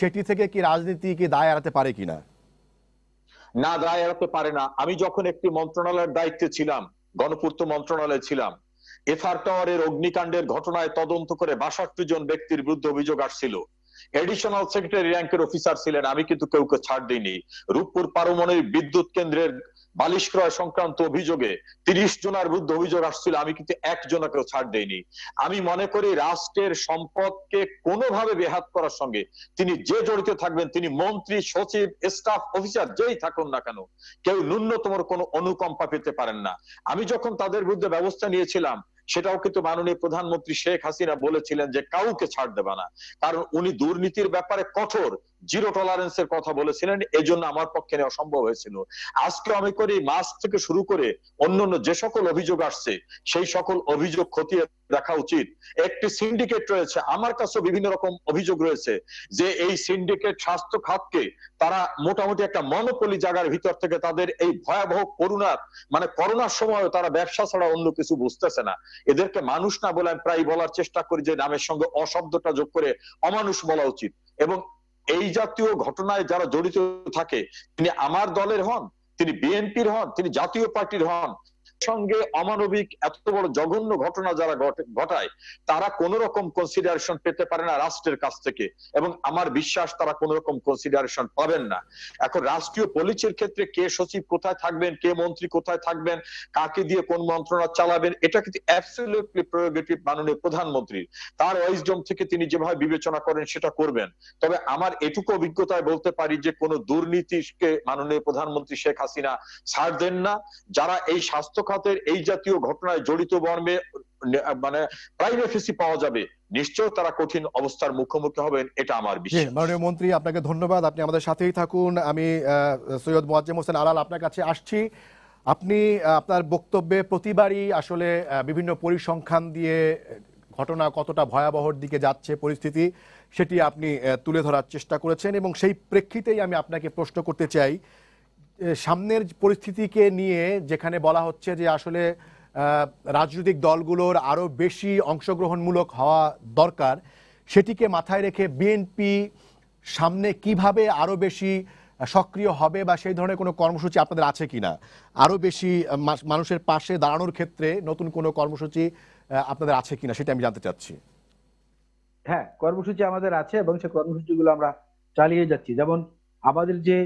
সেটি থেকে কি রাজনীতি কি দায় এড়াতে পারে কিনা? না, দায় এড়াতে পারে না। আমি যখন একটি মন্ত্রণালয়ের দায়িত্বে ছিলাম, গণপূর্ত মন্ত্রণালয়ে ছিলাম, এফআর টাওয়ারের অগ্নিকাণ্ডের ঘটনায় তদন্ত করে ৬২ জন ব্যক্তির বিরুদ্ধে অভিযোগ আসছিল। এডিশনাল সেক্রেটারি র্যাঙ্কের অফিসার ছিলেন, আমি কিন্তু কাউকে ছাড় দিইনি। রূপপুর পারমাণবিক বিদ্যুৎ কেন্দ্রের বালিশ ক্রয় সংক্রান্ত অভিযোগে ৩০ জনের বিরুদ্ধে অভিযোগ আসছিল, আমি কিন্তু একজনকেও ছাড় দেইনি। আমি মনে করি রাষ্ট্রের সম্পদকে কোনোভাবে বেহাত করার সঙ্গে তিনি যে জড়িত থাকবেন, তিনি মন্ত্রী, সচিব, স্টাফ অফিসার যেই থাকুন না কেন, কেউ ন্যূনতম কোনো অনুকম্পা পেতে পারেন না। আমি যখন তাদের বিরুদ্ধে ব্যবস্থা নিয়েছিলাম, সেটাও কিন্তু মাননীয় প্রধানমন্ত্রী শেখ হাসিনা বলেছিলেন যে কাউকে ছাড় দেবে না, কারণ উনি দুর্নীতির ব্যাপারে কঠোর জিরো টলারেন্সের কথা বলেছিলেন। এজন্য আমার পক্ষে নেওয়া সম্ভব হয়েছিল। আজকে আমি করি মাস্ক থেকে শুরু করে অন্যান্য যে সকল অভিযোগ আসছে, সেই সকল অভিযোগ খতিয়ে দেখা উচিত। একটি সিন্ডিকেট রয়েছে, আমার কাছে বিভিন্ন রকম অভিযোগ রয়েছে যে এই সিন্ডিকেট স্বাস্থ্য খাতকে তারা মোটামুটি একটা মনোপলি জায়গার ভিতর থেকে তাদের এই ভয়াবহ করোনার, মানে করোনার সময় তারা ব্যবসা ছাড়া অন্য কিছু বুঝতেছে না। এদেরকে মানুষ না বলে আমি প্রায় বলার চেষ্টা করি যে নামের সঙ্গে অশব্দটা যোগ করে অমানুষ বলা উচিত। এবং এই জাতীয় ঘটনায় যারা জড়িত থাকে, তিনি আমার দলের হন, তিনি বিএনপির হন, তিনি জাতীয় পার্টির হন, সঙ্গে অমানবিক এত বড় জঘন্য ঘটনা যারা ঘটায়, তারা কোন রকম কনসিডারেশন পেতে পারে না রাষ্ট্রের কাছ থেকে, এবং আমার বিশ্বাস তারা কোন রকম কনসিডারেশন পাবেন না। এখন রাষ্ট্রীয় পলিসির ক্ষেত্রে কে সচিব কোথায় থাকবেন, কে মন্ত্রী কোথায় থাকবেন, কাকে দিয়ে কোন মন্ত্রণালয় চালাবেন, এটা কিন্তু অ্যাবসলিউটলি প্রেরোগেটিভ মাননীয় প্রধানমন্ত্রীর। তার ওয়াইজডম থেকে তিনি যেভাবে বিবেচনা করেন সেটা করবেন। তবে আমার এটুকু অভিজ্ঞতায় বলতে পারি যে কোন দুর্নীতিকে মাননীয় প্রধানমন্ত্রী শেখ হাসিনা ছাড় দেন না। যারা এই স্বাস্থ্য খাতের এই জাতীয় ঘটনায় জড়িত বর্মে মানে প্রাইভেসি পাওয়া যাবে, নিশ্চয় তারা কঠিন অবস্থার মুখোমুখি হবেন, এটা আমার বিশ্বাস। মাননীয় মন্ত্রী, আপনাকে ধন্যবাদ, আপনি আমাদের সাথেই থাকুন। আমি সৈয়দ মোয়াজ্জেম হোসেন আলাল আপনার কাছে আসছি। আপনি আপনার বক্তব্যে প্রতিবারই আসলে বিভিন্ন পরিসংখ্যান দিয়ে ঘটনা কতটা ভয়াবহর দিকে যাচ্ছে পরিস্থিতি, সেটি আপনি তুলে ধরার চেষ্টা করেছেন, এবং সেই প্রেক্ষিতেই আমি আপনাকে প্রশ্ন করতে চাই, সামনের পরিস্থিতিকে নিয়ে যেখানে বলা হচ্ছে যে আসলে রাজনৈতিক দলগুলোর আরো বেশি অংশগ্রহণমূলক হওয়া দরকার, সেটিকে মাথায় রেখে বিএনপি সামনে কিভাবে আরো বেশি সক্রিয় হবে, বা সেই ধরনের কোনো কর্মসূচি আপনাদের আছে কিনা, আরো বেশি মানুষের পাশে দাঁড়ানোর ক্ষেত্রে নতুন কোনো কর্মসূচি আপনাদের আছে কিনা, সেটা আমি জানতে চাচ্ছি। হ্যাঁ, কর্মসূচি আমাদের আছে এবং সেই কর্মসূচিগুলো আমরা চালিয়ে যাচ্ছি। যেমন আমাদের যে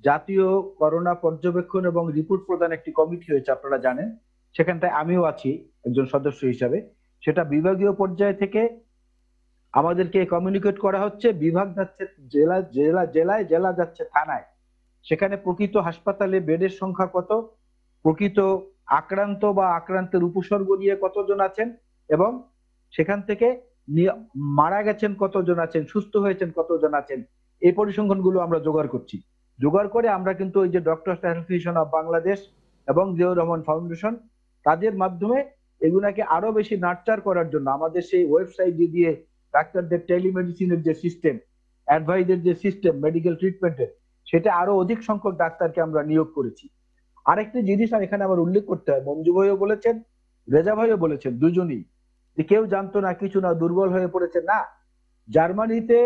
জাতীয় করোনা পর্যবেক্ষণ এবং রিপোর্ট প্রদান একটি কমিটি হয়েছে, আপনারা জানেন, সেখানটায় আমিও আছি একজন সদস্য হিসাবে। সেটা বিভাগীয় পর্যায় থেকে আমাদেরকে কমিউনিকেট করা হচ্ছে, বিভাগ যাচ্ছে জেলায়, জেলা যাচ্ছে থানায়, সেখানে প্রকৃত হাসপাতালে বেডের সংখ্যা কত, প্রকৃত আক্রান্ত বা আক্রান্তের উপসর্গ নিয়ে কতজন আছেন, এবং সেখান থেকে মারা গেছেন কতজন আছেন, সুস্থ হয়েছেন কতজন আছেন, এই পরিসংখ্যানগুলো আমরা জোগাড় করছি। জোগাড় করে আমরা কিন্তু ওই যে ডক্টরস অ্যাসোসিয়েশন অফ বাংলাদেশ এবং জিয়াউর রহমান ফাউন্ডেশন, তাদের মাধ্যমে এগুলাকে আরো বেশি নার্চার করার জন্য আমাদের সেই ওয়েবসাইট দিয়ে ডাক্তারদের টেলিমেডিসিনের যে সিস্টেম, অ্যাডভাইজের যে সিস্টেম মেডিকেল ট্রিটমেন্টের, সেটা আরো অধিক সংখ্যক ডাক্তারকে আমরা নিয়োগ করেছি। আরেকটি জিনিস এখানে আমার উল্লেখ করতে হয়, মঞ্জু ভাইও বলেছেন, রেজা ভাইও বলেছেন, দুজনই, যে কেউ জানতো না, কিছু না, দুর্বল হয়ে পড়েছে না। জার্মানিতে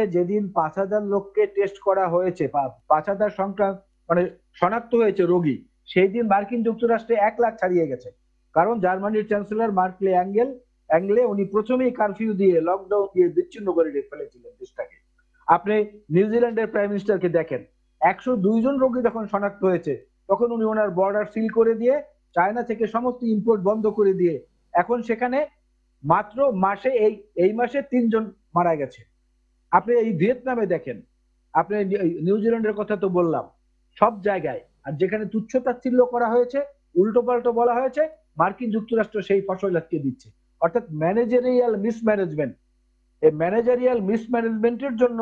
যেদিন 5,000 লোককে টেস্ট করা হয়েছে, 5,000 সংক্রান্ত মানে শনাক্ত হয়েছে রোগী, সেই দিন মার্কিন যুক্তরাষ্ট্রে 1 লাখ ছাড়িয়ে গেছে। কারণ জার্মানির চ্যান্সেলর মার্কলে অ্যাঙ্গেলে উনি প্রথমেই কারফিউ দিয়ে, লকডাউন দিয়ে বিচ্ছিন্ন করে ফেলেছিলেন দেশটাকে। আপনি নিউজিল্যান্ডের প্রাইম মিনিস্টারকে দেখেন, 102 জন রোগী যখন শনাক্ত হয়েছে তখন উনি ওনার বর্ডার সিল করে দিয়ে, চায়না থেকে সমস্ত ইম্পোর্ট বন্ধ করে দিয়ে, এখন সেখানে মাত্র এই মাসে 3 জন মারা গেছে। আপনি এই ভিয়েতনামে দেখেন, আপনি নিউজিল্যান্ডের কথা তো বললাম, সব জায়গায় আর যেখানে তুচ্ছতাচ্ছিল্য করা হয়েছে, উল্টো পাল্টো বলা হয়েছে, মার্কিন যুক্তরাষ্ট্র সেই ফসল আটকে দিচ্ছে। অর্থাৎ ম্যানেজারিয়াল মিসম্যানেজমেন্ট। এই ম্যানেজারিয়াল মিসম্যানেজমেন্টের জন্য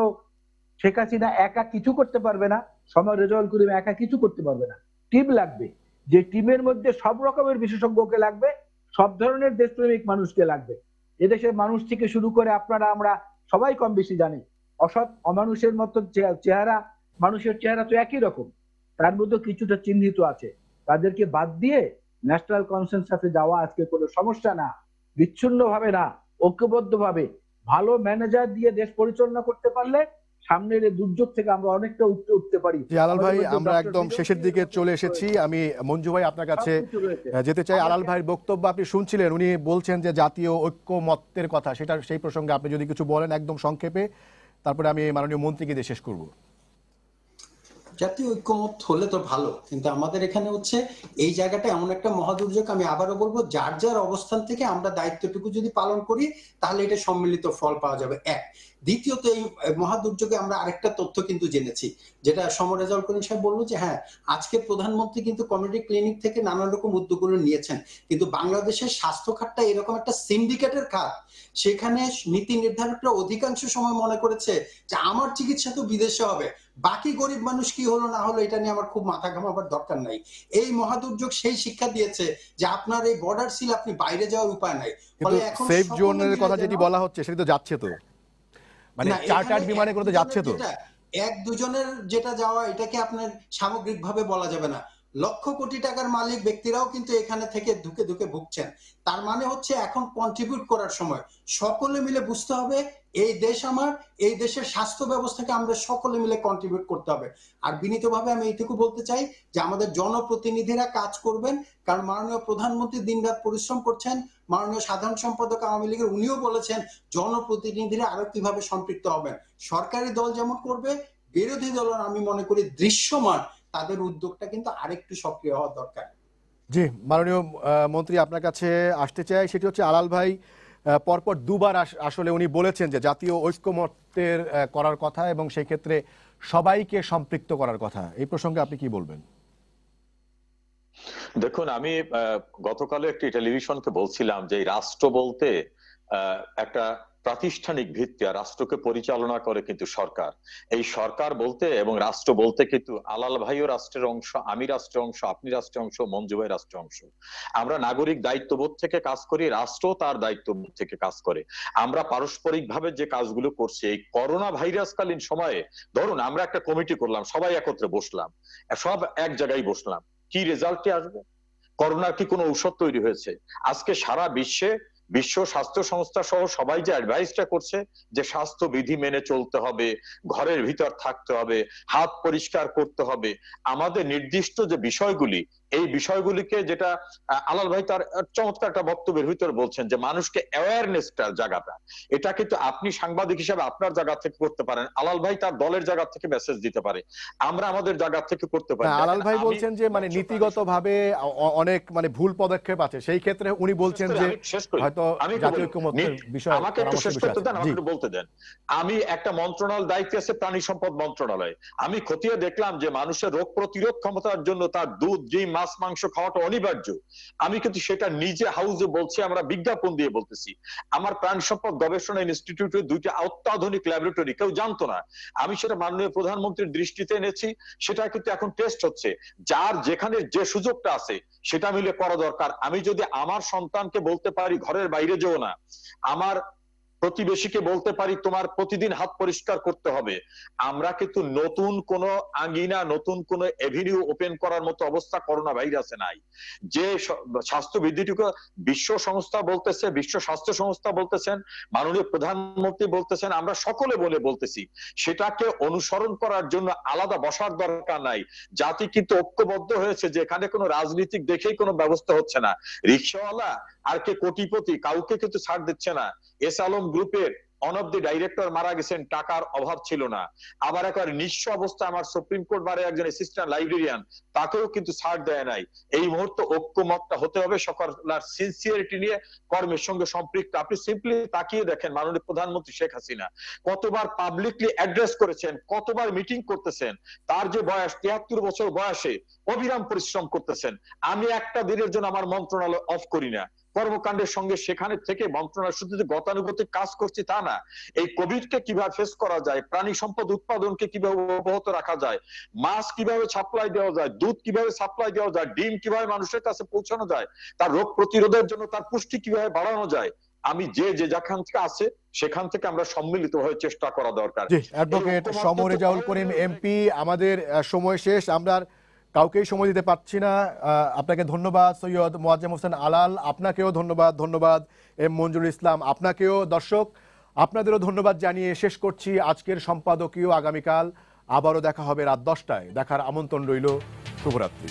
শেখ হাসিনা একা কিছু করতে পারবে না, সময় রেজাউল করিম একা কিছু করতে পারবে না। টিম লাগবে, যে টিমের মধ্যে সব রকমের বিশেষজ্ঞকে লাগবে, সব ধরনের দেশপ্রেমিক মানুষকে লাগবে। এদেশের মানুষ থেকে শুরু করে আপনারা আমরা সবাই কম বেশি জানি, অসৎ অমানুষের মতো চেহারা, মানুষের চেহারা তো একই রকম, তার মধ্যে কিছুটা চিহ্নিত আছে। তাদেরকে বাদ দিয়ে ন্যাশনাল কনসেনসাসে যাওয়া আজকে কোনো সমস্যা না। বিচ্ছিন্ন ভাবে না, ঐক্যবদ্ধ ভাবে ভালো ম্যানেজার দিয়ে দেশ পরিচালনা করতে পারলে সামনের এই দুর্যোগ থেকে আমরা অনেকটা উঠতে পারি। জি আলাল ভাই, আমরা একদম শেষের দিকে চলে এসেছি। আমি মঞ্জু ভাই আপনার কাছে যেতে চাই। আলাল ভাইয়ের বক্তব্য আপনি শুনছিলেন, উনি বলছেন যে জাতীয় ঐক্যমত্যের কথা, সেই প্রসঙ্গে আপনি যদি কিছু বলেন একদম সংক্ষেপে, তারপরে আমি মাননীয় মন্ত্রীকে দিয়ে শেষ করব। জাতীয় ঐক্যমত হলে তো ভালো, কিন্তু আমাদের এখানে হচ্ছে এই জায়গাটা এমন একটা মহাদুর্যোগ, আমি আবারও বলবো, যার যার অবস্থান থেকে আমরা দায়িত্বটুকু যদি পালন করি তাহলে এটা সম্মিলিত ফল পাওয়া যাবে। এক, দ্বিতীয়ত এই মহাদুর্যোগে আমরা আরেকটা তথ্য কিন্তু জেনেছি, যেটা সমর রেজাউল করিম সাহেব বললো, যে হ্যাঁ, আজকে প্রধানমন্ত্রী কিন্তু কমিউনিটি ক্লিনিক থেকে নানান রকম উদ্যোগগুলো নিয়েছেন, কিন্তু বাংলাদেশের স্বাস্থ্য খাতটা এরকম একটা সিন্ডিকেটের খাত, সেখানে নীতি নির্ধারকরা অধিকাংশ সময় মনে করেছে যে আমার চিকিৎসা তো বিদেশে হবে, বাকি গরিব মানুষ কি হলো না হলো এটা নিয়ে আমার খুব মাথা ঘামাবার দরকার নাই। এই মহাদুর্যোগ সেই শিক্ষা দিয়েছে যে আপনার এই বর্ডার সিল, আপনি বাইরে যাওয়ার উপায় নাই। ফলে এখন সেফ জোনের কথা যেটি বলা হচ্ছে সেটা তো যাচ্ছে, তো মানে চার্টার্ড বিমানে করে তো যাচ্ছে, তো 1-2 জনের যেটা যাওয়া, এটাকে আপনার সামগ্রিকভাবে বলা যাবে না। লক্ষ কোটি টাকার মালিক ব্যক্তিরাও কিন্তু এখানে থেকে ধুকে ধুকে ভুগছেন। তার মানে হচ্ছে এখন কন্ট্রিবিউট করার সময়, সকলে মিলে বুঝতে হবে এই দেশ আমার, এই দেশের স্বাস্থ্য ব্যবস্থাকে আমরা সকলে মিলে কন্ট্রিবিউট করতে হবে। আর বিনীতভাবে আমি এইটুকু বলতে চাই যে আমাদের জনপ্রতিনিধিরা কাজ করবেন, কারণ মাননীয় প্রধানমন্ত্রী দিনরাত পরিশ্রম করছেন, মাননীয় সাধারণ সম্পাদক আওয়ামী লীগের উনিও বলেছেন জনপ্রতিনিধিরা আরো কিভাবে সম্পৃক্ত হবেন। সরকারি দল যেমন করবে, বিরোধী দলের আমি মনে করি দৃশ্যমান তাদের উদ্যোগটা কিন্তু আরেকটু সক্রিয় হওয়া দরকার। জি মাননীয় মন্ত্রী আপনার কাছে আসতে চাই, সেটি হচ্ছে আলাল ভাই পরপর দুবার আসলে উনি বলেছেন যে জাতীয় ঐক্যমত্যের করার কথা এবং সেই ক্ষেত্রে সবাইকে সম্পৃক্ত করার কথা। এই প্রসঙ্গে আপনি কি বলবেন? দেখুন, আমি গতকালে একটি টেলিভিশনকে বলছিলাম যে রাষ্ট্র বলতে একটা প্রাতিষ্ঠানিক ভিত্তি, আর রাষ্ট্রকে পরিচালনা করে কিন্তু সরকার। এই সরকার বলতে এবং রাষ্ট্র বলতে কিন্তু আলাল ভাইও রাষ্ট্রের অংশ, আমি রাষ্ট্রের অংশ, আপনি রাষ্ট্রের অংশ, মঞ্জু ভাই রাষ্ট্রের অংশ। আমরা নাগরিক দায়িত্ববোধ থেকে কাজ করি, রাষ্ট্র তার দায়িত্ববোধ থেকে কাজ করে। আমরা পারস্পরিক ভাবে যে কাজগুলো করছি এই করোনা ভাইরাসকালীন সময়ে, ধরুন আমরা একটা কমিটি করলাম, সবাই একত্রে বসলাম, সব এক জায়গায় বসলাম, কি রেজাল্টে আসবে? করোনার কি কোনো ঔষধ তৈরি হয়েছে? আজকে সারা বিশ্ব স্বাস্থ্য সংস্থা সহ সবাই যে অ্যাডভাইসটা করছে যে স্বাস্থ্য বিধি মেনে চলতে হবে, ঘরের ভিতর থাকতে হবে, হাত পরিষ্কার করতে হবে, আমাদের নির্দিষ্ট যে বিষয়গুলি, এই বিষয়গুলিকে যেটা আলাল ভাই তার চমৎকার একটা বক্তব্যের ভিতরে বলছেন যে মানুষকে অ্যাওয়ারনেসটার জায়গাটা, এটা কিন্তু আপনি সাংবাদিক হিসেবে আপনার জায়গা থেকে করতে পারেন, আলাল ভাই তার দলের জায়গা থেকে মেসেজ দিতে পারে, আমরা আমাদের জায়গা থেকে করতে পারি। আলাল ভাই বলছেন যে মানে নীতিগতভাবে অনেক মানে ভুল পদক্ষেপ আছে, সেই ক্ষেত্রে উনি বলছেন যে হয়তো জাতীয় ঐক্যমত্যের বিষয়। আমাকে একটু শেষ করতে দেন, আমাকে একটু বলতে দেন। আমি একটা মন্ত্রণালয় দায়িত্বে আছে, প্রাণী সম্পদ মন্ত্রণালয়। আমি খতিয়ে দেখলাম যে মানুষের রোগ প্রতিরোধ ক্ষমতার জন্য তার দুধ, ডিম, মাছ, মাংস খাওয়াটা অনিবার্য। আমি কিন্তু সেটা নিজে হাউসে বলছি, আমরা বিজ্ঞাপন দিয়ে বলতেছি। আমার প্রাণী সম্পদ গবেষণা ইনস্টিটিউটে 2টা অত্যাধুনিক ল্যাবরেটরি, কেউ জানতো না। আমি সেটা মাননীয় প্রধানমন্ত্রীর দৃষ্টিতে এনেছি, সেটা কিন্তু এখন টেস্ট হচ্ছে। যার যেখানে যে সুযোগটা আছে সেটা মিলে করা দরকার। আমি যদি আমার সন্তানকে বলতে পারি ঘরের বাইরে যেও না, আমার প্রতিবেশীকে বলতে পারি তোমার প্রতিদিন হাত পরিষ্কার করতে হবে। আমরা কিন্তু নতুন কোন আঙ্গিনা, নতুন কোন এভিনিউ ওপেন করার মতো অবস্থা করোনা ভাইরাসে নাই। যে স্বাস্থ্যবিধিটুকু বিশ্ব সংস্থা বলতেছে, বিশ্ব স্বাস্থ্য সংস্থা বলতেছেন, মাননীয় প্রধানমন্ত্রী বলতেছেন, আমরা সকলে বলতেছি, সেটাকে অনুসরণ করার জন্য আলাদা বসার দরকার নাই। জাতি কিন্তু ঐক্যবদ্ধ হয়েছে যে এখানে কোনো রাজনীতিক দেখেই কোনো ব্যবস্থা হচ্ছে না। রিকশাওয়ালা আর কে কোটিপতি কাউকে কিন্তু ছাড় দিচ্ছে না। এস আলম গ্রুপের অন অফ দি ডাইরেক্টর মারা গেছেন, টাকার অভাব ছিল না। আবার একবার নিঃস্ব অবস্থা আমার সুপ্রিম কোর্ট বারে একজন অ্যাসিস্ট্যান্ট লাইব্রেরিয়ান, তাকেও কিন্তু ছাড় দেয় নাই। এই মুহূর্তে ঐক্যমতটা হতে হবে সকলের সিনসিয়ারিটি নিয়ে, কর্মের সঙ্গে সম্পৃক্ত। আপনি সিম্পলি তাকিয়ে দেখেন মাননীয় প্রধানমন্ত্রী শেখ হাসিনা কতবার পাবলিকলি অ্যাড্রেস করেছেন, কতবার মিটিং করতেছেন। তার যে বয়স 73 বছর বয়সে অবিরাম পরিশ্রম করতেছেন। আমি একটা দিনের জন্য আমার মন্ত্রণালয় অফ করি না। কর্মকাণ্ডের সঙ্গে সেখানে থেকে মন্ত্রণালয় শুধু যে গতানুগতিক কাজ করছি তা না, এই কোভিডকে কিভাবে ফেস করা যায়, প্রাণী সম্পদ উৎপাদনকে কিভাবে অব্যাহত রাখা যায়, মাছ কিভাবে সাপ্লাই দেওয়া যায়, দুধ কিভাবে সাপ্লাই দেওয়া যায়, ডিম কিভাবে মানুষের কাছে পৌঁছানো যায়, তার রোগ প্রতিরোধের জন্য তার পুষ্টি কিভাবে বাড়ানো যায়, আমি যে যেখান থেকে আছে সেখান থেকে আমরা সম্মিলিতভাবে চেষ্টা করা দরকার। জি, অ্যাডভোকেট সমর রেজাউল করিম এমপি, আমাদের সময় শেষ, আমরা কাউকেই সময় দিতে পারছি না। আপনাকে ধন্যবাদ সৈয়দ মোয়াজ্জেম হোসেন আলাল, আপনাকেও ধন্যবাদ এম মঞ্জুরুল ইসলাম, আপনাকেও। দর্শক আপনাদেরও ধন্যবাদ জানিয়ে শেষ করছি আজকের সম্পাদকীয়। আগামীকাল আবারও দেখা হবে রাত 10টায়, দেখার আমন্ত্রণ রইল। শুভরাত্রি।